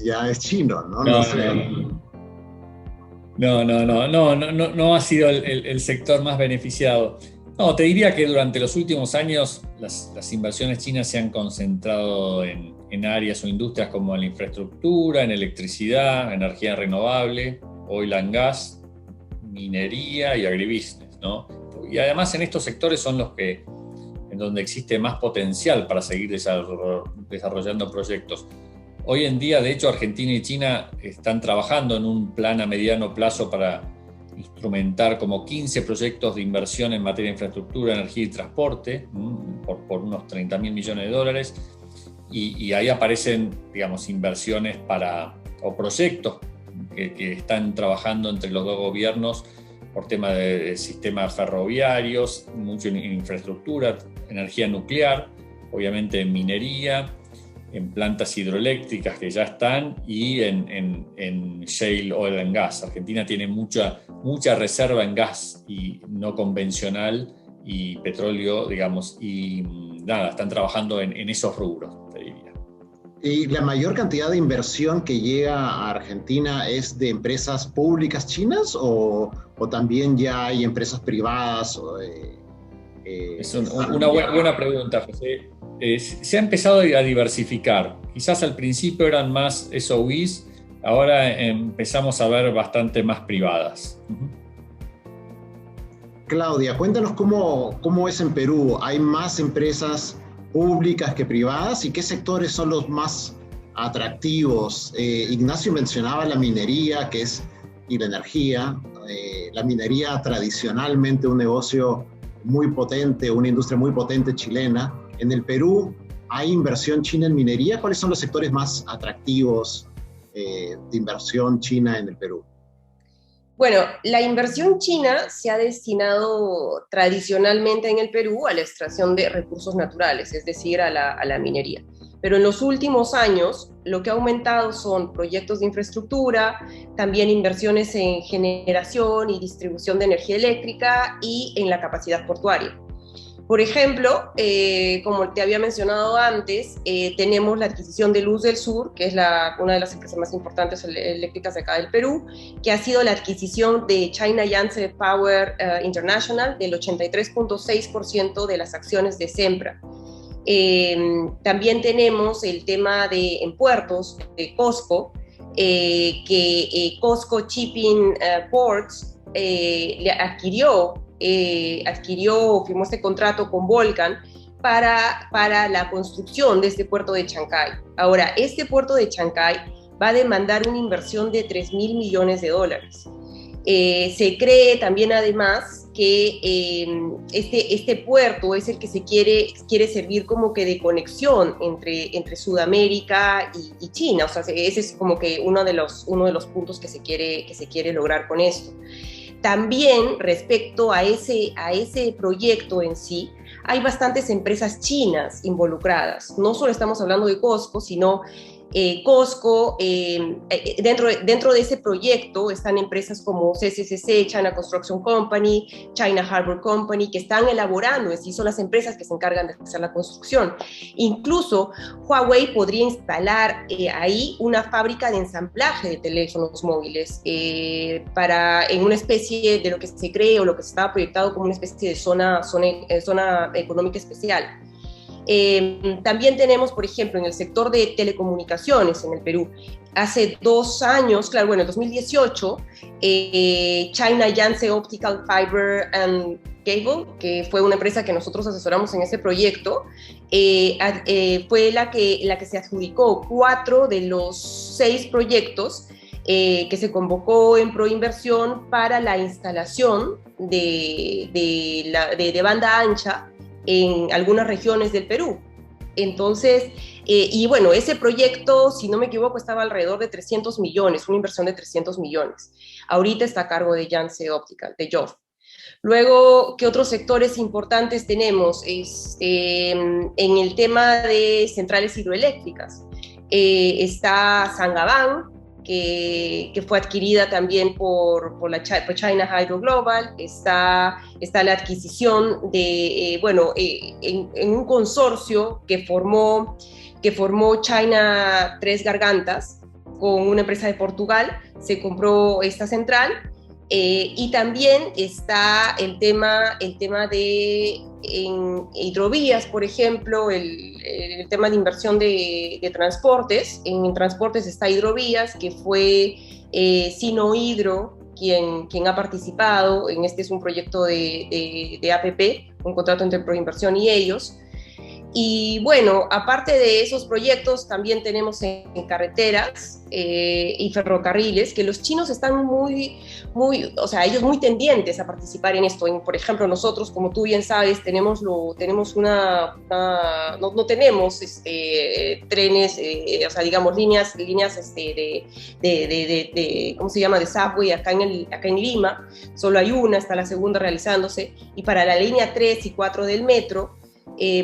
ya es chino, ¿no? No sé. No ha sido el sector más beneficiado. No, te diría que durante los últimos años las inversiones chinas se han concentrado en áreas o industrias como en la infraestructura, en electricidad, energía renovable, oil and gas, minería y agribusiness, ¿no? Y además en estos sectores son los que en donde existe más potencial para seguir desarrollando proyectos. Hoy en día, de hecho, Argentina y China están trabajando en un plan a mediano plazo para instrumentar como 15 proyectos de inversión en materia de infraestructura, energía y transporte, por unos 30.000 millones de dólares. Y ahí aparecen, digamos, inversiones o proyectos que están trabajando entre los dos gobiernos por tema de sistemas ferroviarios, mucho en infraestructura, energía nuclear, obviamente en minería, en plantas hidroeléctricas que ya están y en shale oil and gas. Argentina tiene mucha reserva en gas y no convencional y petróleo, digamos, y nada, están trabajando en esos rubros, te diría. ¿Y la mayor cantidad de inversión que llega a Argentina es de empresas públicas chinas o también ya hay empresas privadas? Es una buena pregunta, José. Se ha empezado a diversificar. Quizás al principio eran más SOEs, ahora empezamos a ver bastante más privadas. Claudia, cuéntanos cómo es en Perú. ¿Hay más empresas públicas que privadas y qué sectores son los más atractivos? Ignacio mencionaba la minería y la energía. La minería tradicionalmente un negocio muy potente, una industria muy potente chilena. En el Perú, ¿hay inversión china en minería? ¿Cuáles son los sectores más atractivos de inversión china en el Perú? Bueno, la inversión china se ha destinado tradicionalmente en el Perú a la extracción de recursos naturales, es decir, a la minería. Pero en los últimos años, lo que ha aumentado son proyectos de infraestructura, también inversiones en generación y distribución de energía eléctrica y en la capacidad portuaria. Por ejemplo, como te había mencionado antes, tenemos la adquisición de Luz del Sur, que es una de las empresas más importantes eléctricas de acá del Perú, que ha sido la adquisición de China Yangtze Power International del 83.6% de las acciones de Sempra. También tenemos el tema en puertos de COSCO, que COSCO Shipping Ports le firmó este contrato con Volcan para la construcción de este puerto de Chancay. Ahora, este puerto de Chancay va a demandar una inversión de $3.000 millones. Se cree también, además, que este puerto es el que se quiere servir como que de conexión entre Sudamérica y China. O sea, ese es como que uno de los puntos que se quiere lograr con esto. También respecto a ese proyecto en sí, hay bastantes empresas chinas involucradas. No solo estamos hablando de COSCO, sino COSCO, dentro de ese proyecto están empresas como CCCC, China Construction Company, China Harbor Company, que están elaborando, es decir, son las empresas que se encargan de hacer la construcción. Incluso Huawei podría instalar ahí una fábrica de ensamblaje de teléfonos móviles en una especie de lo que se cree o lo que se estaba proyectado como una especie de zona económica especial. También tenemos, por ejemplo, en el sector de telecomunicaciones en el Perú, hace 2 años, claro, bueno, en 2018, China Yangtze Optical Fiber and Cable, que fue una empresa que nosotros asesoramos en ese proyecto, fue la que se adjudicó 4 de los 6 proyectos que se convocó en Proinversión para la instalación de banda ancha en algunas regiones del Perú. Entonces, y bueno, ese proyecto, si no me equivoco, estaba alrededor de 300 millones, una inversión de 300 millones. Ahorita está a cargo de Yangtze Optical, de YOF. Luego, ¿qué otros sectores importantes tenemos? En el tema de centrales hidroeléctricas, está Sangabán, que fue adquirida también por China Hydro Global. Está la adquisición de, en un consorcio que formó China Tres Gargantas con una empresa de Portugal. Se compró esta central. Y también está el tema de en hidrovías, por ejemplo, el tema de inversión de transportes. En transportes está hidrovías, que fue Sinohydro quien ha participado. Este es un proyecto de APP, un contrato entre Proinversión y ellos. Y bueno, aparte de esos proyectos, también tenemos en carreteras y ferrocarriles, que los chinos están ellos muy tendientes a participar en esto. Por ejemplo, nosotros, como tú bien sabes, no tenemos trenes, líneas de ¿cómo se llama?, de subway acá en Lima. Solo hay una, está la segunda realizándose. Y para la línea 3 y 4 del metro,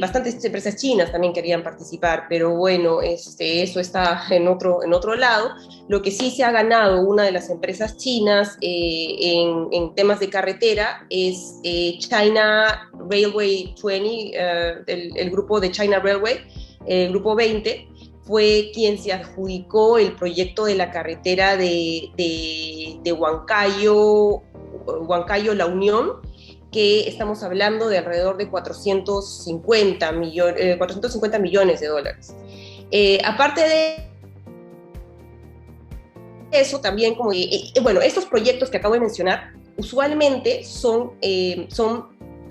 bastantes empresas chinas también querían participar, pero bueno, eso está en otro lado. Lo que sí se ha ganado una de las empresas chinas en temas de carretera es China Railway 20, el grupo de China Railway, el grupo 20, fue quien se adjudicó el proyecto de la carretera de Huancayo-La Unión, que estamos hablando de alrededor de 450 millones de dólares. Aparte de eso, también, estos proyectos que acabo de mencionar, usualmente son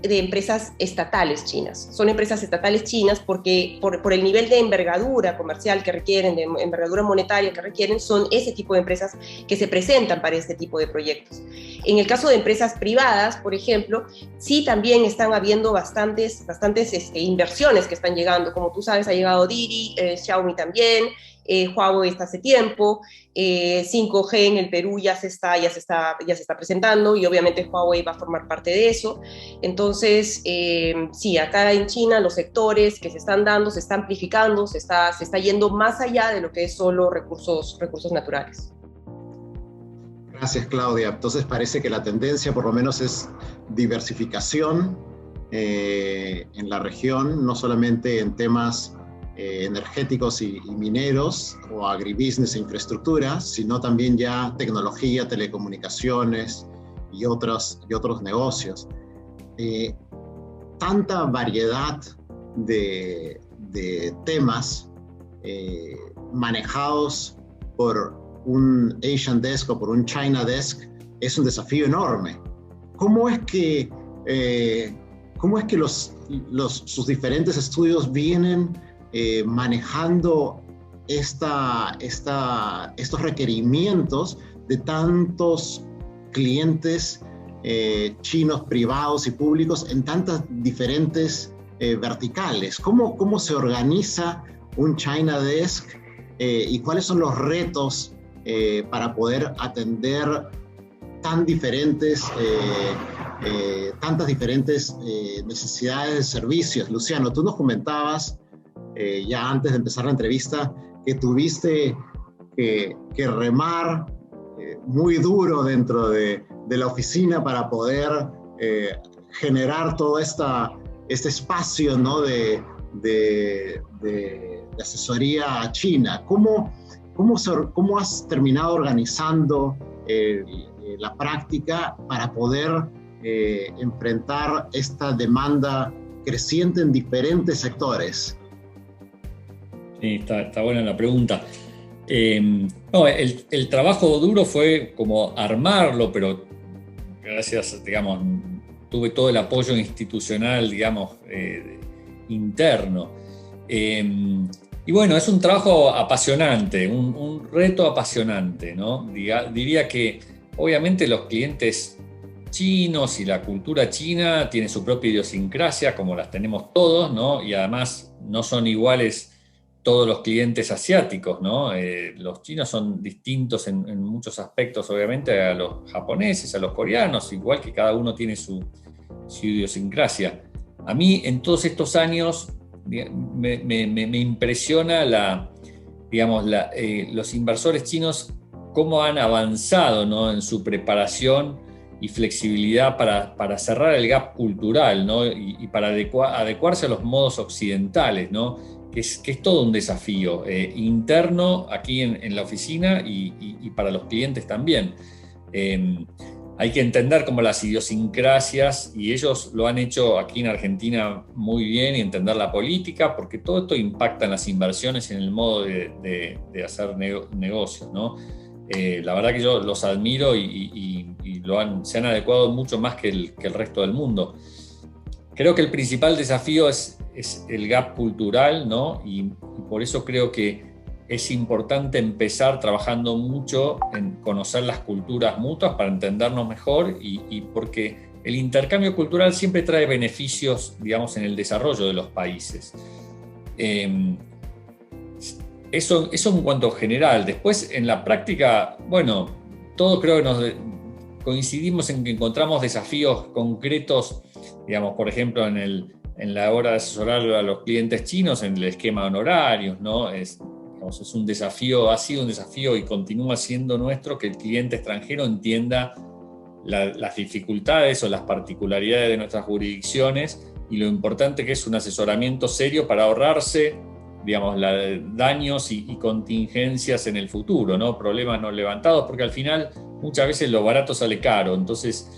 de empresas estatales chinas. Son empresas estatales chinas porque por el nivel de envergadura comercial que requieren, de envergadura monetaria que requieren, son ese tipo de empresas que se presentan para este tipo de proyectos. En el caso de empresas privadas, por ejemplo, sí también están habiendo bastantes inversiones que están llegando. Como tú sabes, ha llegado Didi, Xiaomi también, Huawei está hace tiempo, 5G en el Perú ya se está presentando, y obviamente Huawei va a formar parte de eso. Entonces, sí, acá en China los sectores que se están dando se está amplificando, se está yendo más allá de lo que es solo recursos naturales. Gracias, Claudia. Entonces parece que la tendencia por lo menos es diversificación en la región, no solamente en temas energéticos y mineros o agribusiness e infraestructura, sino también ya tecnología, telecomunicaciones y otros negocios. Tanta variedad de temas manejados por un Asian Desk o por un China Desk es un desafío enorme. ¿Cómo es que sus diferentes estudios vienen manejando estos requerimientos de tantos clientes chinos privados y públicos en tantas diferentes verticales? ¿Cómo se organiza un China Desk y cuáles son los retos para poder atender tantas diferentes necesidades de servicios? Luciano, tú nos comentabas ya antes de empezar la entrevista que tuviste que remar muy duro dentro de la oficina para poder generar todo este espacio, ¿no?, de asesoría a China. ¿Cómo has terminado organizando la práctica para poder enfrentar esta demanda creciente en diferentes sectores? Sí, está buena la pregunta. El trabajo duro fue como armarlo, pero gracias, digamos, tuve todo el apoyo institucional, digamos, interno. Y bueno, es un trabajo apasionante, un reto apasionante, ¿no? Diría que obviamente los clientes chinos y la cultura china tienen su propia idiosincrasia, como las tenemos todos, ¿no? Y además no son iguales todos los clientes asiáticos, ¿no? Los chinos son distintos en muchos aspectos, obviamente, a los japoneses, a los coreanos, igual que cada uno tiene su idiosincrasia. A mí, en todos estos años, me impresiona los inversores chinos cómo han avanzado, ¿no?, en su preparación y flexibilidad para cerrar el gap cultural, ¿no?, y para adecuarse a los modos occidentales, ¿no?, que es todo un desafío interno aquí en la oficina y para los clientes también. Hay que entender como las idiosincrasias, y ellos lo han hecho aquí en Argentina muy bien, y entender la política, porque todo esto impacta en las inversiones y en el modo de hacer negocios, ¿no? La verdad que yo los admiro y se han adecuado mucho más que el resto del mundo. Creo que el principal desafío es el gap cultural, ¿no? Y por eso creo que es importante empezar trabajando mucho en conocer las culturas mutuas para entendernos mejor, y porque el intercambio cultural siempre trae beneficios, digamos, en el desarrollo de los países. Eso en cuanto general. Después, en la práctica, bueno, todos creo que coincidimos en que encontramos desafíos concretos, digamos, por ejemplo, en la hora de asesorar a los clientes chinos en el esquema de honorarios, ¿no? Es un desafío, ha sido un desafío y continúa siendo nuestro, que el cliente extranjero entienda las dificultades o las particularidades de nuestras jurisdicciones, y lo importante que es un asesoramiento serio para ahorrarse, digamos, daños y contingencias en el futuro, ¿no? Problemas no levantados, porque al final muchas veces lo barato sale caro. Entonces,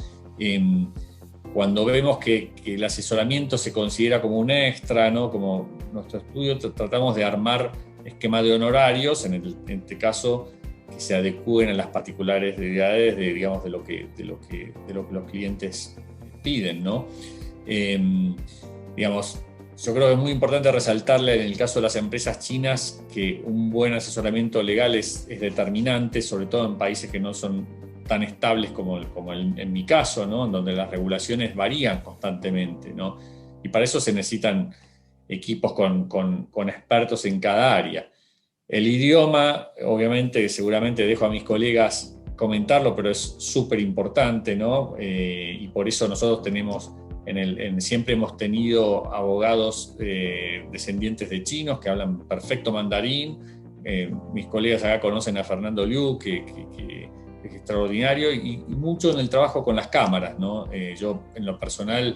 cuando vemos que el asesoramiento se considera como un extra, ¿no?, como nuestro estudio tratamos de armar esquema de honorarios, en este caso, que se adecúen a las particularidades de lo que los clientes piden, ¿no? Digamos, yo creo que es muy importante resaltarle en el caso de las empresas chinas que un buen asesoramiento legal es determinante, sobre todo en países que no son tan estables como en mi caso, ¿no?, en donde las regulaciones varían constantemente, ¿no? Y para eso se necesitan equipos con expertos en cada área. El idioma, obviamente, seguramente dejo a mis colegas comentarlo, pero es súper importante, ¿no? Y por eso nosotros tenemos, siempre hemos tenido abogados descendientes de chinos que hablan perfecto mandarín. Mis colegas acá conocen a Fernando Liu, que es extraordinario, y mucho en el trabajo con las cámaras, ¿no? Yo, en lo personal,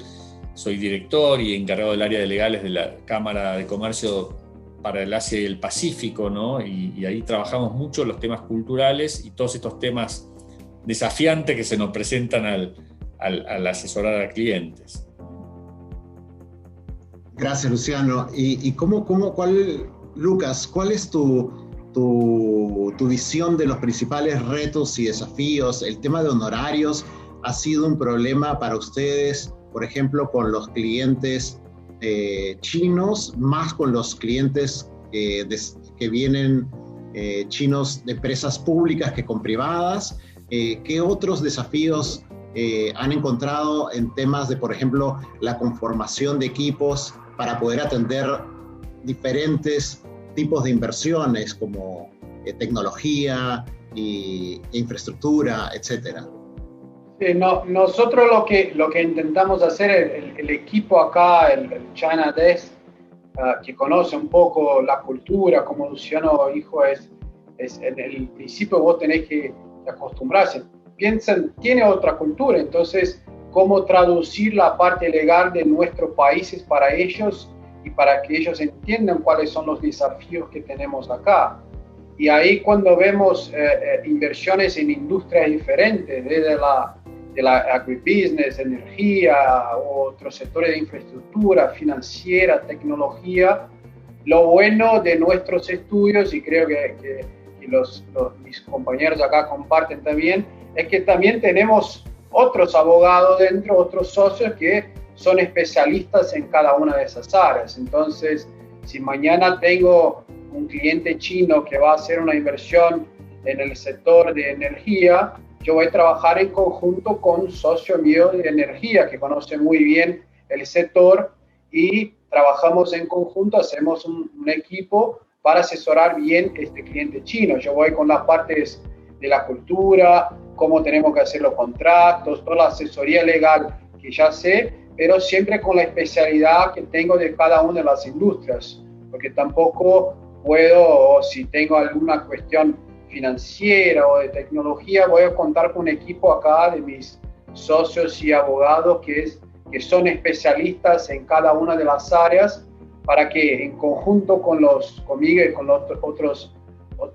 soy director y encargado del área de legales de la Cámara de Comercio para el Asia y el Pacífico, ¿no? Y ahí trabajamos mucho los temas culturales y todos estos temas desafiantes que se nos presentan al asesorar a clientes. Gracias, Luciano. ¿Y Lucas, cuál es tu visión de los principales retos y desafíos? El tema de honorarios ha sido un problema para ustedes, por ejemplo, con los clientes chinos, más con los clientes que vienen chinos de empresas públicas que con privadas. ¿Qué otros desafíos han encontrado en temas de, por ejemplo, la conformación de equipos para poder atender diferentes tipos de inversiones como tecnología e infraestructura, etcétera? Nosotros lo que intentamos hacer, el equipo acá, el China Desk, que conoce un poco la cultura, como Luciano dijo, es en el principio vos tenés que acostumbrarse. Piensan, tiene otra cultura, entonces, ¿cómo traducir la parte legal de nuestros países para ellos y para que ellos entiendan cuáles son los desafíos que tenemos acá? Y ahí cuando vemos inversiones en industrias diferentes, desde de la agribusiness, energía, otros sectores de infraestructura, financiera, tecnología, lo bueno de nuestros estudios, y creo que mis compañeros acá comparten también, es que también tenemos otros abogados dentro, otros socios que son especialistas en cada una de esas áreas. Entonces, si mañana tengo un cliente chino que va a hacer una inversión en el sector de energía, yo voy a trabajar en conjunto con un socio mío de energía que conoce muy bien el sector, y trabajamos en conjunto, hacemos un equipo para asesorar bien este cliente chino. Yo voy con las partes de la cultura, cómo tenemos que hacer los contratos, toda la asesoría legal que ya sé, pero siempre con la especialidad que tengo de cada una de las industrias, porque tampoco puedo, si tengo alguna cuestión financiera o de tecnología, voy a contar con un equipo acá de mis socios y abogados que son especialistas en cada una de las áreas, para que en conjunto conmigo y con los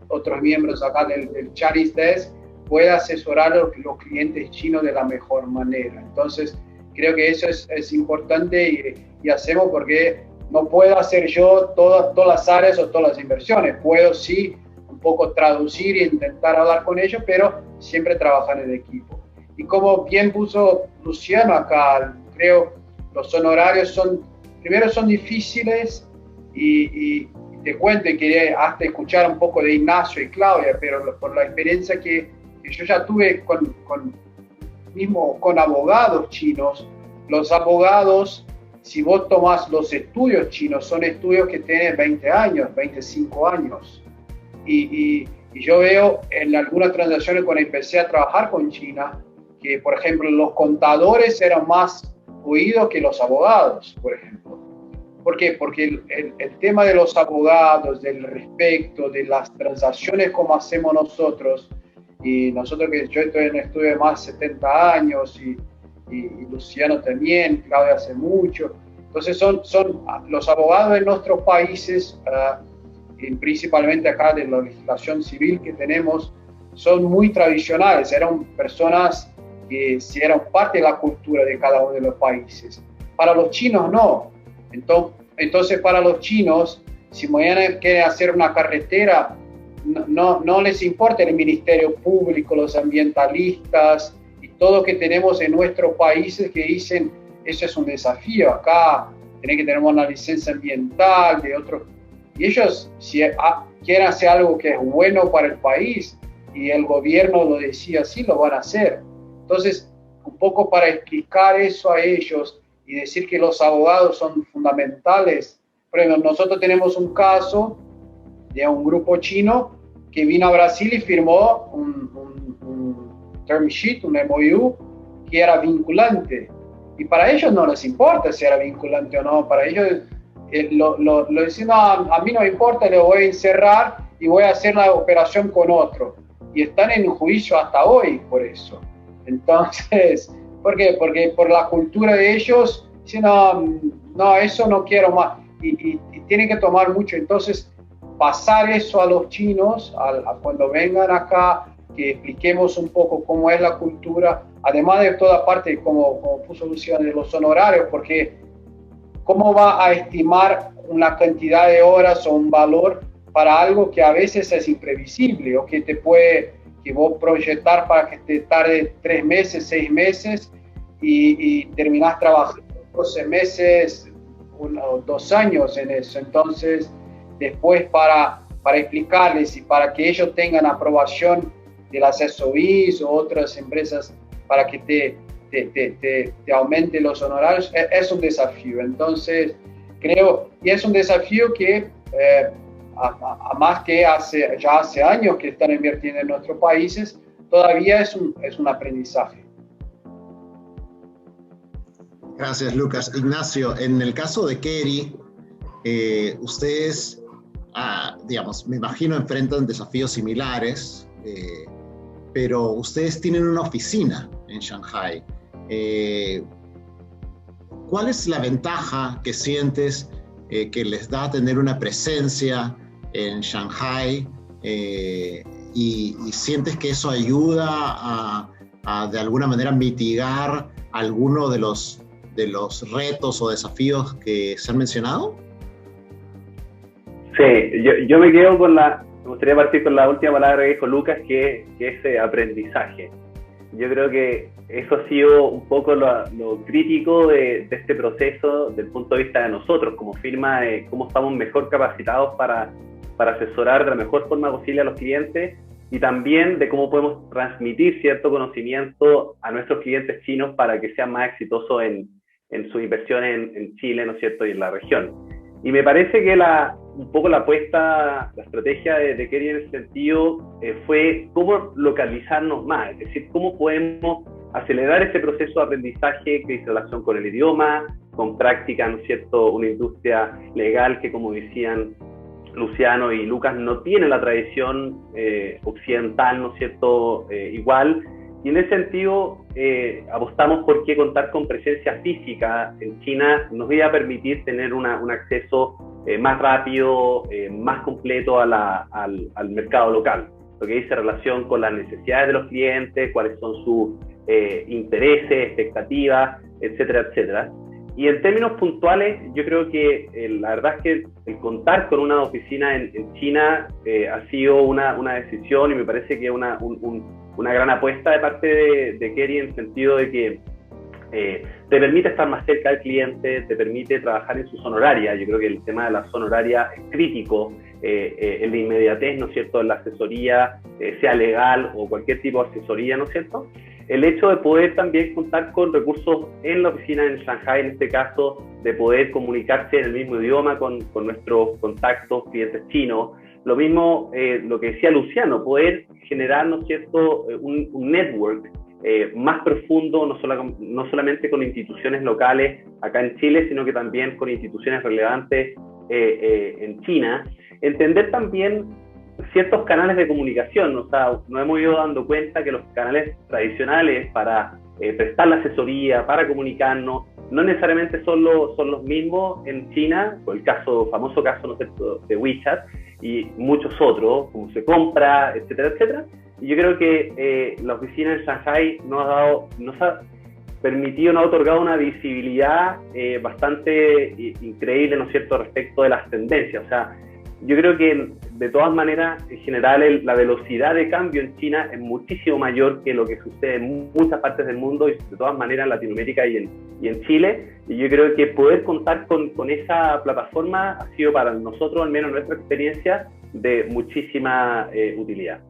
otros miembros acá del Chinese Desk pueda asesorar a los clientes chinos de la mejor manera. Entonces, creo que eso es importante y hacemos, porque no puedo hacer yo todas las áreas o todas las inversiones. Puedo sí un poco traducir e intentar hablar con ellos, pero siempre trabajar en equipo. Y como bien puso Luciano acá, creo los honorarios primero son difíciles, y te cuento, y quería hasta escuchar un poco de Ignacio y Claudia, pero por la experiencia que yo ya tuve con abogados chinos, los abogados, si vos tomás los estudios chinos, son estudios que tienen 20 años, 25 años. Y yo veo en algunas transacciones cuando empecé a trabajar con China, que por ejemplo los contadores eran más oídos que los abogados, por ejemplo. ¿Por qué? Porque el tema de los abogados, del respeto, de las transacciones como hacemos nosotros, y nosotros que yo estoy en estudio de más de 70 años, y Luciano también, Claudia hace mucho. Entonces son los abogados de nuestros países, principalmente acá de la legislación civil que tenemos, son muy tradicionales, eran personas que si eran parte de la cultura de cada uno de los países. Para los chinos no. Entonces para los chinos, si mañana quieren hacer una carretera, no les importa el Ministerio Público, los ambientalistas y todo lo que tenemos en nuestros países que dicen, eso es un desafío, acá tienen que tener una licencia ambiental de otros. Y ellos, si quieren hacer algo que es bueno para el país y el gobierno lo decía así, lo van a hacer. Entonces, un poco para explicar eso a ellos y decir que los abogados son fundamentales. Por ejemplo, nosotros tenemos un caso de un grupo chino que vino a Brasil y firmó un term sheet, un MOU, que era vinculante. Y para ellos no les importa si era vinculante o no. Para ellos lo dicen, no, a mí no me importa, le voy a encerrar y voy a hacer la operación con otro. Y están en juicio hasta hoy por eso. Entonces, ¿por qué? Porque por la cultura de ellos, dicen, no, eso no quiero más. Y tienen que tomar mucho. Entonces, pasar eso a los chinos, cuando vengan acá, que expliquemos un poco cómo es la cultura, además de toda parte, como puso Luciano, de los honorarios, porque ¿cómo va a estimar una cantidad de horas o un valor para algo que a veces es imprevisible, o que que vos proyectar para que te tarde 3 meses, 6 meses y terminás trabajando 12 meses, 1 o 2 años en eso? Entonces, después para explicarles y para que ellos tengan aprobación de las SOIs o otras empresas para que te aumente los honorarios, es un desafío. Entonces, creo, y es un desafío que, además que ya hace años que están invirtiendo en nuestros países, todavía es un aprendizaje. Gracias, Lucas. Ignacio, en el caso de Keri, ustedes, digamos, me imagino enfrentan desafíos similares, pero ustedes tienen una oficina en Shanghai. ¿Cuál es la ventaja que sientes que les da tener una presencia en Shanghai, y sientes que eso ayuda a de alguna manera mitigar alguno de los retos o desafíos que se han mencionado? Sí, yo me quedo me gustaría partir con la última palabra que dijo Lucas, que es aprendizaje. Yo creo que eso ha sido un poco lo crítico de este proceso desde el punto de vista de nosotros como firma, de cómo estamos mejor capacitados para asesorar de la mejor forma posible a los clientes, y también de cómo podemos transmitir cierto conocimiento a nuestros clientes chinos para que sean más exitosos en su inversión en Chile, ¿no es cierto?, y en la región. Y me parece que un poco la estrategia de Keri en ese sentido fue cómo localizarnos más, es decir, cómo podemos acelerar ese proceso de aprendizaje que tiene relación con el idioma, con práctica, ¿no es cierto?, una industria legal que, como decían Luciano y Lucas no tienen la tradición occidental, ¿no es cierto?, igual, y en ese sentido apostamos porque contar con presencia física en China nos iba a permitir tener un acceso más rápido, más completo al mercado local, lo que dice relación con las necesidades de los clientes, cuáles son sus intereses, expectativas, etcétera, etcétera. Y en términos puntuales, yo creo que la verdad es que el contar con una oficina en China ha sido una decisión, y me parece que es una gran apuesta de parte de Kerry, en el sentido de que te permite estar más cerca del cliente, te permite trabajar en su zona horaria. Yo creo que el tema de la zona horaria es crítico, en la inmediatez, ¿no es cierto?, en la asesoría, sea legal o cualquier tipo de asesoría, ¿no es cierto? El hecho de poder también contar con recursos en la oficina en Shanghai, en este caso, de poder comunicarse en el mismo idioma con nuestros contactos, clientes chinos. Lo mismo, lo que decía Luciano, poder generar, ¿no es cierto?, un network más profundo, no solamente con instituciones locales acá en Chile, sino que también con instituciones relevantes en China. Entender también ciertos canales de comunicación, o sea, nos hemos ido dando cuenta que los canales tradicionales para prestar la asesoría, para comunicarnos, no necesariamente son los mismos en China, por el famoso caso, ¿no es cierto?, de WeChat, y muchos otros, como se compra, etcétera, etcétera. Y yo creo que la oficina en Shanghai nos ha permitido, nos ha otorgado una visibilidad bastante increíble, ¿no es cierto?, respecto de las tendencias. O sea, yo creo que de todas maneras, en general, la velocidad de cambio en China es muchísimo mayor que lo que sucede en muchas partes del mundo, y de todas maneras en Latinoamérica y en Chile. Y yo creo que poder contar con esa plataforma ha sido para nosotros, al menos nuestra experiencia, de muchísima utilidad.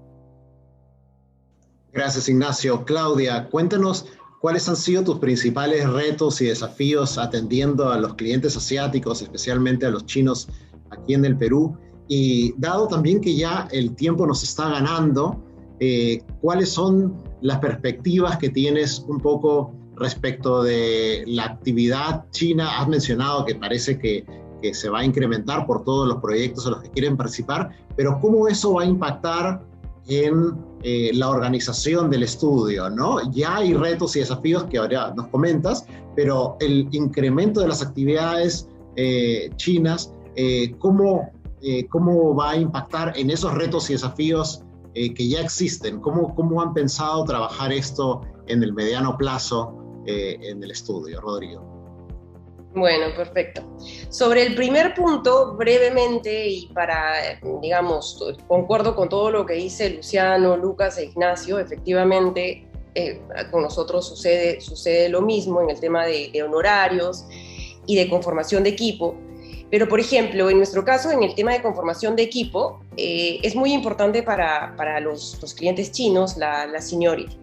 Gracias, Ignacio. Claudia, cuéntanos cuáles han sido tus principales retos y desafíos atendiendo a los clientes asiáticos, especialmente a los chinos aquí en el Perú. Y dado también que ya el tiempo nos está ganando, ¿cuáles son las perspectivas que tienes un poco respecto de la actividad china? Has mencionado que parece que se va a incrementar por todos los proyectos a los que quieren participar, pero ¿cómo eso va a impactar en la organización del estudio, ¿no? Ya hay retos y desafíos que ahora nos comentas, pero el incremento de las actividades chinas, ¿cómo va a impactar en esos retos y desafíos que ya existen? ¿Cómo han pensado trabajar esto en el mediano plazo en el estudio, Rodrigo? Bueno, perfecto. Sobre el primer punto, brevemente, y digamos, concuerdo con todo lo que dice Luciano, Lucas e Ignacio. Efectivamente, con nosotros sucede lo mismo en el tema de honorarios y de conformación de equipo. Pero, por ejemplo, en nuestro caso, en el tema de conformación de equipo, es muy importante para los clientes chinos la seniority.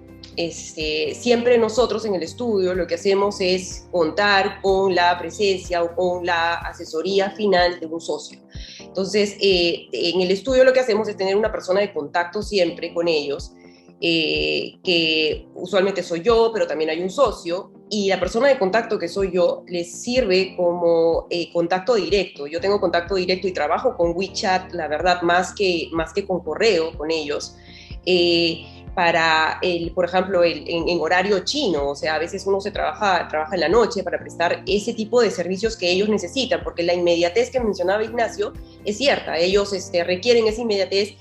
Siempre nosotros en el estudio lo que hacemos es contar con la presencia o con la asesoría final de un socio. Entonces, en el estudio lo que hacemos es tener una persona de contacto siempre con ellos, que usualmente soy yo, pero también hay un socio, y la persona de contacto que soy yo les sirve como contacto directo. Yo tengo contacto directo y trabajo con WeChat, la verdad, más que con correo con ellos. Por ejemplo, en horario chino, o sea, a veces uno trabaja en la noche para prestar ese tipo de servicios que ellos necesitan, porque la inmediatez que mencionaba Ignacio es cierta, ellos requieren esa inmediatez,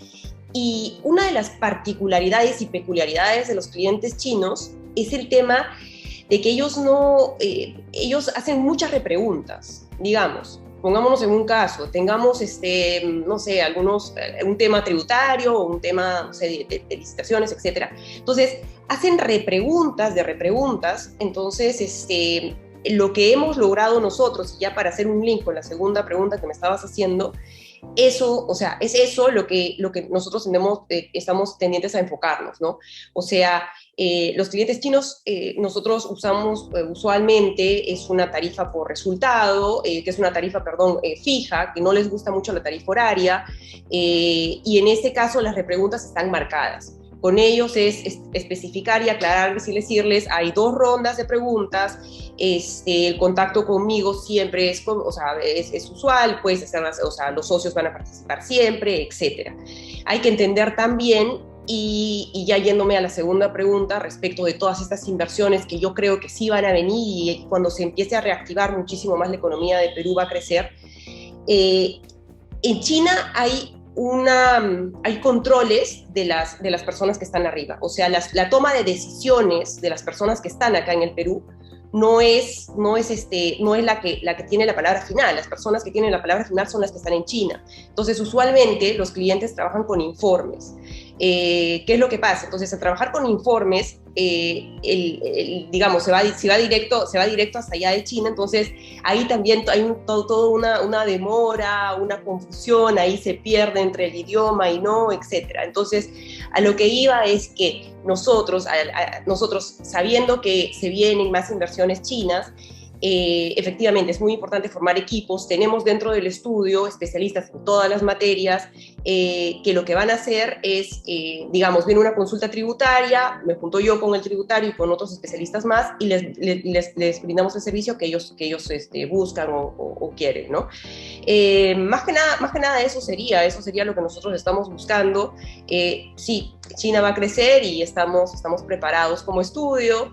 y una de las particularidades y peculiaridades de los clientes chinos es el tema de que ellos hacen muchas repreguntas. Digamos, pongámonos en un caso, tengamos, no sé, un tema tributario o un tema, no sé, de licitaciones, etc. Entonces, hacen repreguntas de repreguntas. Entonces, lo que hemos logrado nosotros, y ya para hacer un link con la segunda pregunta que me estabas haciendo, eso, o sea, es eso lo que nosotros estamos tendientes a enfocarnos, ¿no? O sea, los clientes chinos, nosotros usamos usualmente es una tarifa por resultado, que es una tarifa, fija, que no les gusta mucho la tarifa horaria, y en este caso las repreguntas están marcadas. con ellos es especificar y aclararles y decirles, hay 2 rondas de preguntas, el contacto conmigo siempre es usual, pues, los socios van a participar siempre, etc. Hay que entender también, y ya yéndome a la segunda pregunta respecto de todas estas inversiones que yo creo que sí van a venir y cuando se empiece a reactivar muchísimo más la economía de Perú va a crecer. En China hay controles de las personas que están arriba, o sea, la toma de decisiones de las personas que están acá en el Perú no es la que tiene la palabra final. Las personas que tienen la palabra final son las que están en China. Entonces, usualmente los clientes trabajan con informes. ¿Qué es lo que pasa? Entonces, al trabajar con informes, digamos, se va directo hasta allá de China. Entonces, ahí también hay toda una demora, una confusión, ahí se pierde entre el idioma y no, etc. Entonces, a lo que iba es que nosotros sabiendo que se vienen más inversiones chinas, efectivamente es muy importante formar equipos. Tenemos dentro del estudio especialistas en todas las materias que lo que van a hacer es, digamos, viene una consulta tributaria, me junto yo con el tributario y con otros especialistas más y les brindamos el servicio que ellos buscan o quieren, ¿no? Más que nada eso sería lo que nosotros estamos buscando. Sí, China va a crecer y estamos preparados como estudio.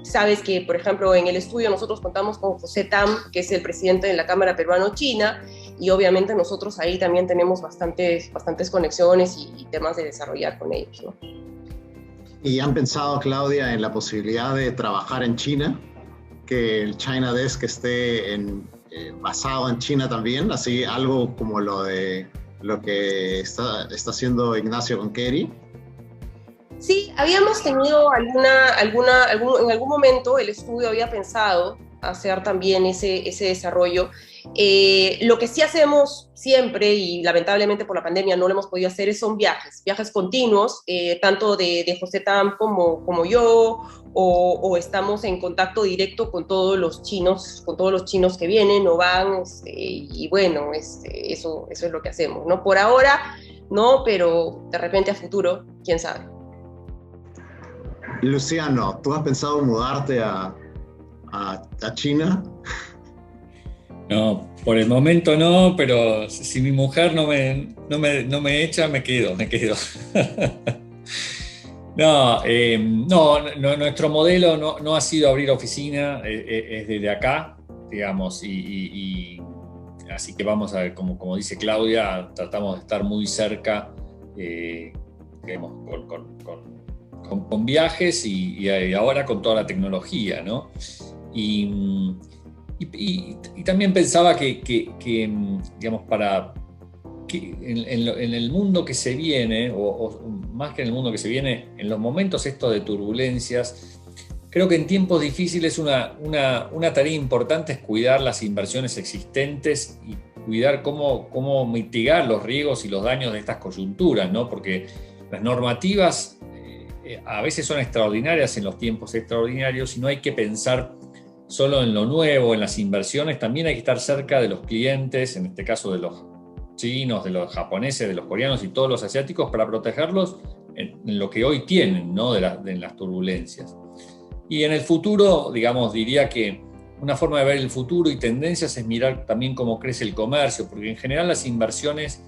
Sabes que, por ejemplo, en el estudio nosotros contamos con José Tam, que es el presidente de la Cámara Peruano-China, y obviamente nosotros ahí también tenemos bastantes conexiones y temas de desarrollar con ellos, ¿no? ¿Y han pensado, Claudia, en la posibilidad de trabajar en China? Que el China Desk esté basado en China también, así algo como lo que está haciendo Ignacio con Keri. Sí, habíamos tenido en algún momento el estudio había pensado hacer también ese desarrollo. Lo que sí hacemos siempre, y lamentablemente por la pandemia no lo hemos podido hacer, son viajes continuos, tanto de José Tam como yo, o estamos en contacto directo con todos los chinos que vienen o van, y bueno, eso es lo que hacemos, ¿no? Por ahora, no, pero de repente a futuro, quién sabe. Luciano, ¿tú has pensado mudarte a China? No, por el momento no, pero si mi mujer no me echa, me quedo. No, nuestro modelo no ha sido abrir oficina, es desde acá, digamos, y así que vamos a ver, como dice Claudia, tratamos de estar muy cerca, digamos, con viajes y ahora con toda la tecnología, ¿no? Y también pensaba que digamos, para que en el mundo que se viene, o más que en el mundo que se viene, en los momentos estos de turbulencias, creo que en tiempos difíciles una tarea importante es cuidar las inversiones existentes y cuidar cómo mitigar los riesgos y los daños de estas coyunturas, ¿no? Porque las normativas a veces son extraordinarias en los tiempos extraordinarios y no hay que pensar solo en lo nuevo, en las inversiones, también hay que estar cerca de los clientes, en este caso de los chinos, de los japoneses, de los coreanos y todos los asiáticos, para protegerlos en lo que hoy tienen, ¿no? de las turbulencias. Y en el futuro, digamos, diría que una forma de ver el futuro y tendencias es mirar también cómo crece el comercio, porque en general las inversiones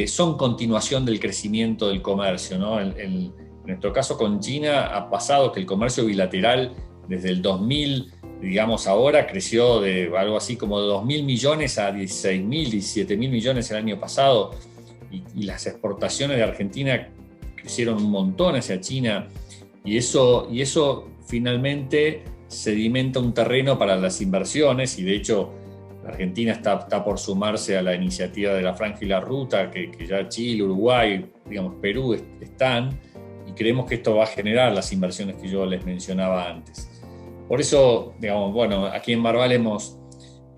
son continuación del crecimiento del comercio, ¿no? En nuestro caso con China ha pasado que el comercio bilateral desde el 2000, digamos ahora, creció de algo así como de 2.000 millones a 16.000, 17.000 millones el año pasado, y las exportaciones de Argentina crecieron un montón hacia China, y eso finalmente sedimenta un terreno para las inversiones, y de hecho Argentina está por sumarse a la iniciativa de la Franja y la Ruta, que ya Chile, Uruguay, digamos Perú están, y creemos que esto va a generar las inversiones que yo les mencionaba antes. Por eso, digamos, bueno, aquí en Marval hemos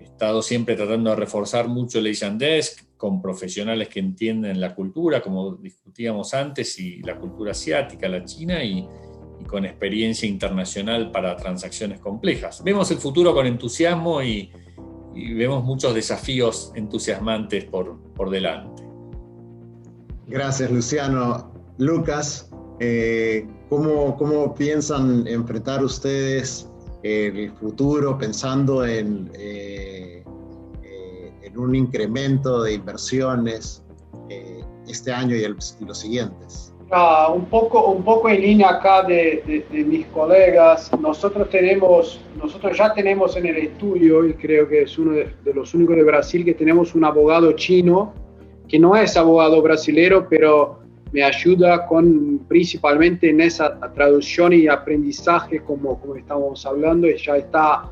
estado siempre tratando de reforzar mucho el Asian Desk con profesionales que entienden la cultura, como discutíamos antes, y la cultura asiática, la china, y con experiencia internacional para transacciones complejas. Vemos el futuro con entusiasmo y vemos muchos desafíos entusiasmantes por delante. Gracias, Luciano. Lucas, ¿cómo piensan enfrentar ustedes el futuro pensando en un incremento de inversiones este año y los siguientes? Un poco en línea acá de mis colegas, nosotros ya tenemos en el estudio, y creo que es uno de los únicos de Brasil, que tenemos un abogado chino, que no es abogado brasilero, pero me ayuda principalmente en esa traducción y aprendizaje, como estamos hablando. Y ya está,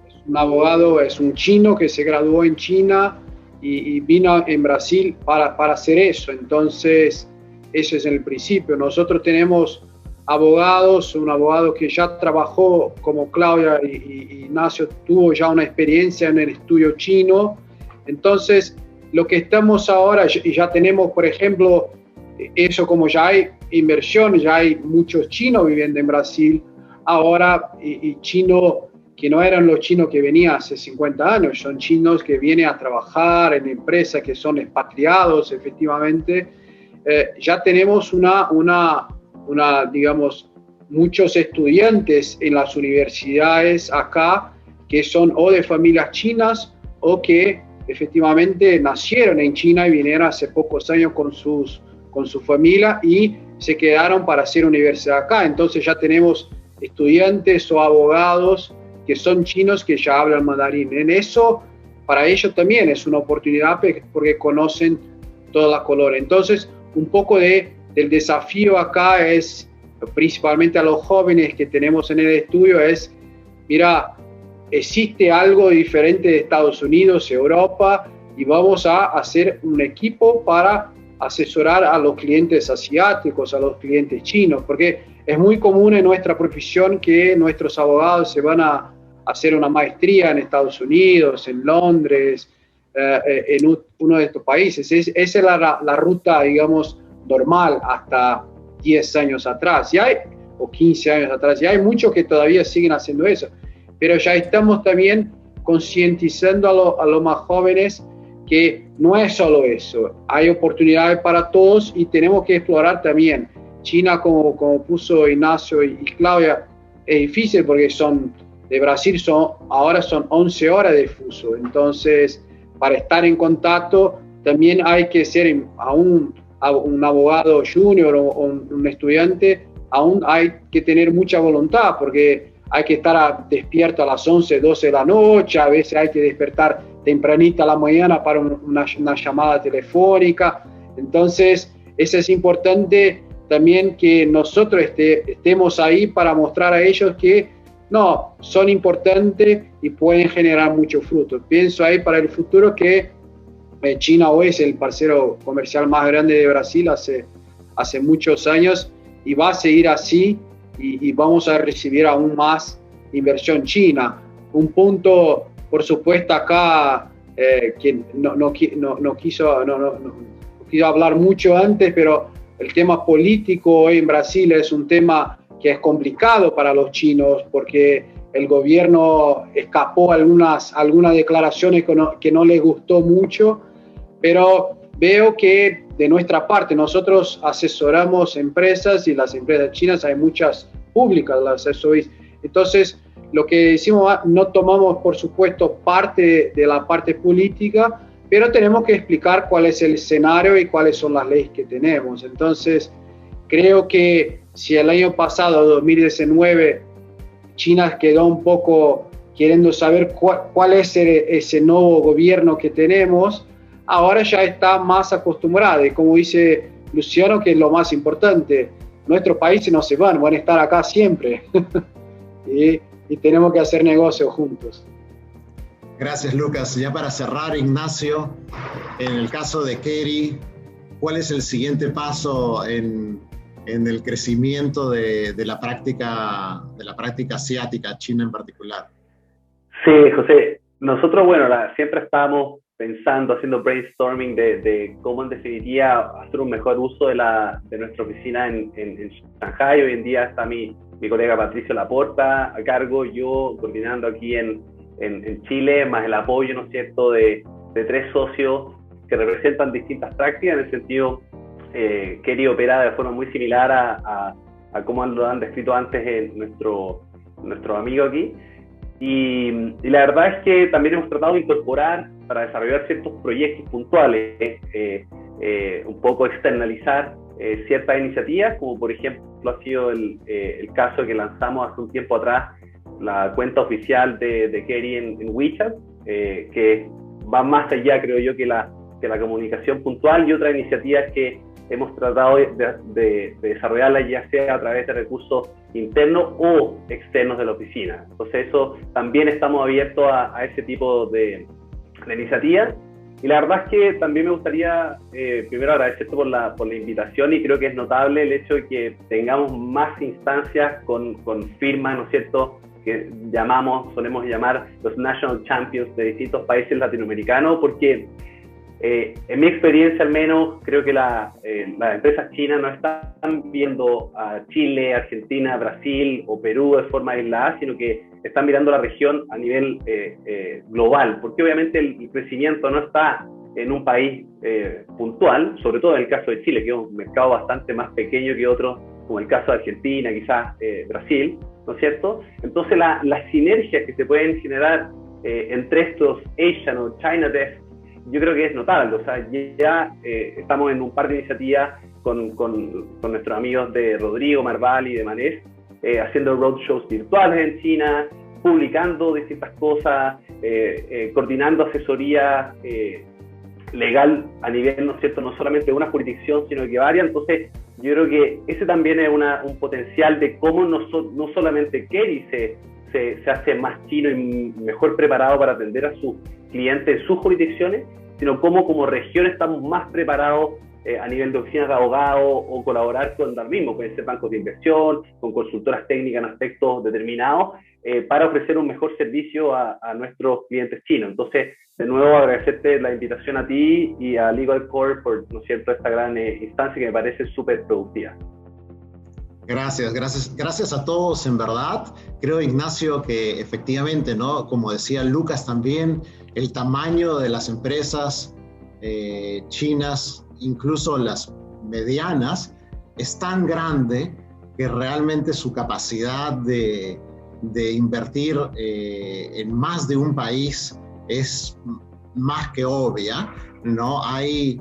es un abogado, es un chino que se graduó en China y vino en Brasil para hacer eso. Entonces, ese es el principio. Nosotros tenemos abogados, un abogado que ya trabajó como Claudia y Ignacio, tuvo ya una experiencia en el estudio chino. Entonces, lo que estamos ahora, y ya tenemos, por ejemplo, eso, como ya hay inversión, ya hay muchos chinos viviendo en Brasil ahora, y chinos que no eran los chinos que venían hace 50 años, son chinos que vienen a trabajar en empresas, que son expatriados efectivamente. Ya tenemos digamos, muchos estudiantes en las universidades acá que son o de familias chinas o que efectivamente nacieron en China y vinieron hace pocos años con su familia y se quedaron para hacer universidad acá. Entonces ya tenemos estudiantes o abogados que son chinos que ya hablan mandarín. En eso, para ellos también es una oportunidad porque conocen todas las colores. Entonces, un poco del desafío acá es, principalmente a los jóvenes que tenemos en el estudio, es, mira, existe algo diferente de Estados Unidos, Europa, y vamos a hacer un equipo para asesorar a los clientes asiáticos, a los clientes chinos, porque es muy común en nuestra profesión que nuestros abogados se van a hacer una maestría en Estados Unidos, en Londres, en uno de estos países. Esa es la ruta, digamos, normal hasta 10 años atrás, o 15 años atrás. Ya hay muchos que todavía siguen haciendo eso, pero ya estamos también concientizando a los más jóvenes que no es solo eso, hay oportunidades para todos y tenemos que explorar también. China, como puso Ignacio y Claudia, es difícil porque de Brasil ahora son 11 horas de fuso, entonces para estar en contacto también hay que ser aún un abogado junior o un estudiante, aún hay que tener mucha voluntad porque hay que estar despierto a las 11, 12 de la noche, a veces hay que despertar tempranito a la mañana para una llamada telefónica. Entonces, eso es importante también, que nosotros estemos ahí para mostrar a ellos que no, son importantes y pueden generar mucho fruto. Pienso ahí para el futuro que China hoy es el parcero comercial más grande de Brasil hace muchos años y va a seguir así y vamos a recibir aún más inversión china. Un punto, por supuesto, acá que no quiso hablar mucho antes, pero el tema político hoy en Brasil es un tema que es complicado para los chinos porque el gobierno escapó algunas declaraciones que no les gustó mucho, pero veo que de nuestra parte nosotros asesoramos empresas y las empresas chinas, hay muchas públicas, las SOIs. Entonces, lo que decimos, no tomamos, por supuesto, parte de la parte política, pero tenemos que explicar cuál es el escenario y cuáles son las leyes que tenemos. Entonces, creo que si el año pasado, 2019, China quedó un poco queriendo saber cuál es ese nuevo gobierno que tenemos, ahora ya está más acostumbrada. Y como dice Luciano, que es lo más importante, nuestros países no se van a estar acá siempre. y tenemos que hacer negocios juntos. Gracias, Lucas. Ya para cerrar, Ignacio, en el caso de Keri, ¿cuál es el siguiente paso en el crecimiento de la práctica asiática, China en particular? Sí, José, nosotros, siempre estamos pensando, haciendo brainstorming de cómo en definitiva hacer un mejor uso de nuestra oficina en Shanghai. Hoy en día está mi colega Patricio Laporta a cargo, yo coordinando aquí en Chile, más el apoyo, ¿no es cierto?, de 3 socios que representan distintas prácticas en el sentido Kerry opera de forma muy similar a cómo lo han descrito antes nuestro amigo aquí. Y la verdad es que también hemos tratado de incorporar para desarrollar ciertos proyectos puntuales, un poco externalizar ciertas iniciativas, como por ejemplo ha sido el caso que lanzamos hace un tiempo atrás, la cuenta oficial de Kerry en WeChat, que va más allá, creo yo, que la comunicación puntual, y otras iniciativas que hemos tratado de desarrollarlas ya sea a través de recursos internos o externos de la oficina. Entonces eso también estamos abiertos a ese tipo de iniciativas. Y la verdad es que también me gustaría primero agradecerte por la invitación, y creo que es notable el hecho de que tengamos más instancias con firmas, ¿no es cierto?, que solemos llamar los National Champions de distintos países latinoamericanos, porque en mi experiencia al menos creo que las empresas chinas no están viendo a Chile, Argentina, Brasil o Perú de forma aislada, sino que están mirando la región a nivel global, porque obviamente el crecimiento no está en un país puntual, sobre todo en el caso de Chile, que es un mercado bastante más pequeño que otros, como el caso de Argentina, quizás Brasil, ¿no es cierto? Entonces las sinergias que se pueden generar entre estos Asian o China Desk, yo creo que es notable. O sea, ya estamos en un par de iniciativas con nuestros amigos de Rodrigo, Marval y de Manés, haciendo roadshows virtuales en China, publicando distintas cosas, coordinando asesoría legal a nivel, ¿no es cierto?, no solamente de una jurisdicción, sino que varias. Entonces, yo creo que ese también es un potencial de cómo no solamente Kerry se hace más chino y mejor preparado para atender a sus clientes en sus jurisdicciones, sino cómo como región estamos más preparados a nivel de oficinas de abogados o colaborar con el mismo, pueden ser bancos de inversión, con consultoras técnicas en aspectos determinados, para ofrecer un mejor servicio a nuestros clientes chinos. Entonces, de nuevo, agradecerte la invitación a ti y a Legal Core por, ¿no es cierto?, esta gran instancia que me parece súper productiva. Gracias a todos, en verdad. Creo, Ignacio, que efectivamente, ¿no?, como decía Lucas también, el tamaño de las empresas chinas, incluso las medianas, es tan grande que realmente su capacidad de invertir en más de un país es más que obvia, ¿no? Hay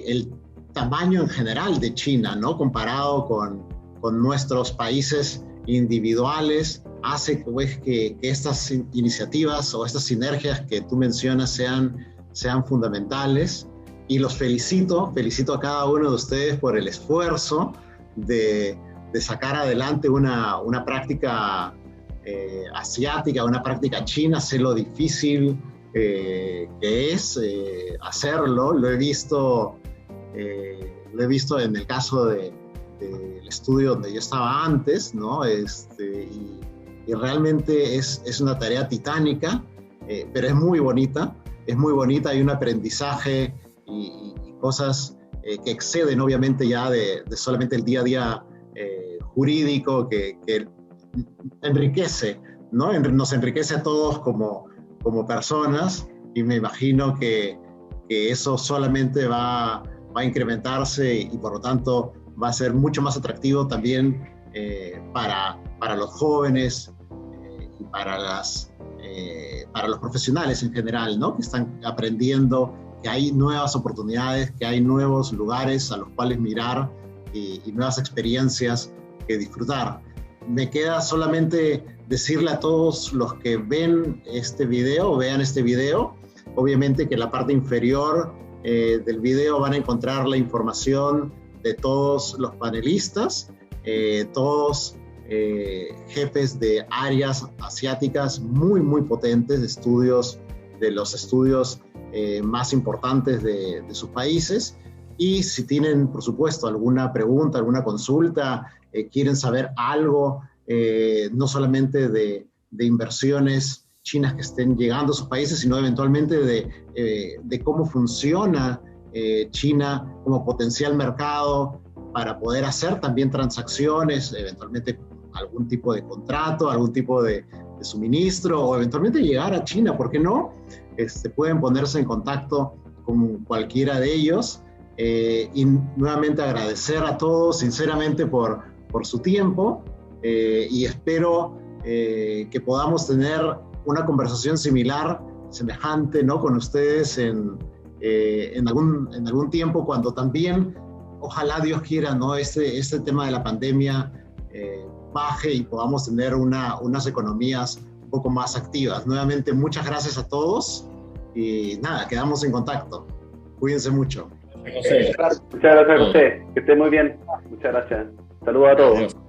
el tamaño en general de China, ¿no?, comparado con nuestros países individuales, hace pues, que estas iniciativas o estas sinergias que tú mencionas sean fundamentales, y los felicito a cada uno de ustedes por el esfuerzo de sacar adelante una práctica asiática, una práctica china. Sé lo difícil que es hacerlo. Lo he visto en el caso del estudio donde yo estaba antes, ¿no? Y realmente es una tarea titánica, pero es muy bonita, hay un aprendizaje y cosas que exceden obviamente ya de solamente el día a día jurídico, que enriquece, ¿no? Nos enriquece a todos como personas, y me imagino que eso solamente va a incrementarse, y por lo tanto va a ser mucho más atractivo también para los jóvenes y para los profesionales en general, ¿no?, que están aprendiendo que hay nuevas oportunidades, que hay nuevos lugares a los cuales mirar y nuevas experiencias que disfrutar. Me queda solamente decirle a todos los que vean este video, obviamente que en la parte inferior del video van a encontrar la información de todos los panelistas, todos jefes de áreas asiáticas muy, muy potentes, de los estudios más importantes de sus países. Y si tienen, por supuesto, alguna pregunta, alguna consulta, quieren saber algo, no solamente de inversiones chinas que estén llegando a sus países, sino eventualmente de cómo funciona China como potencial mercado para poder hacer también transacciones, eventualmente algún tipo de contrato, algún tipo de suministro, o eventualmente llegar a China, ¿por qué no? Pueden ponerse en contacto con cualquiera de ellos. y nuevamente agradecer a todos sinceramente por su tiempo, y espero que podamos tener una conversación similar, semejante, ¿no?, con ustedes en algún tiempo, cuando también, ojalá Dios quiera, ¿no?, este tema de la pandemia baje y podamos tener unas economías un poco más activas. Nuevamente, muchas gracias a todos y nada, quedamos en contacto. Cuídense mucho. Muchas gracias, José. Que esté muy bien. Muchas gracias. Saludos a todos. Adiós.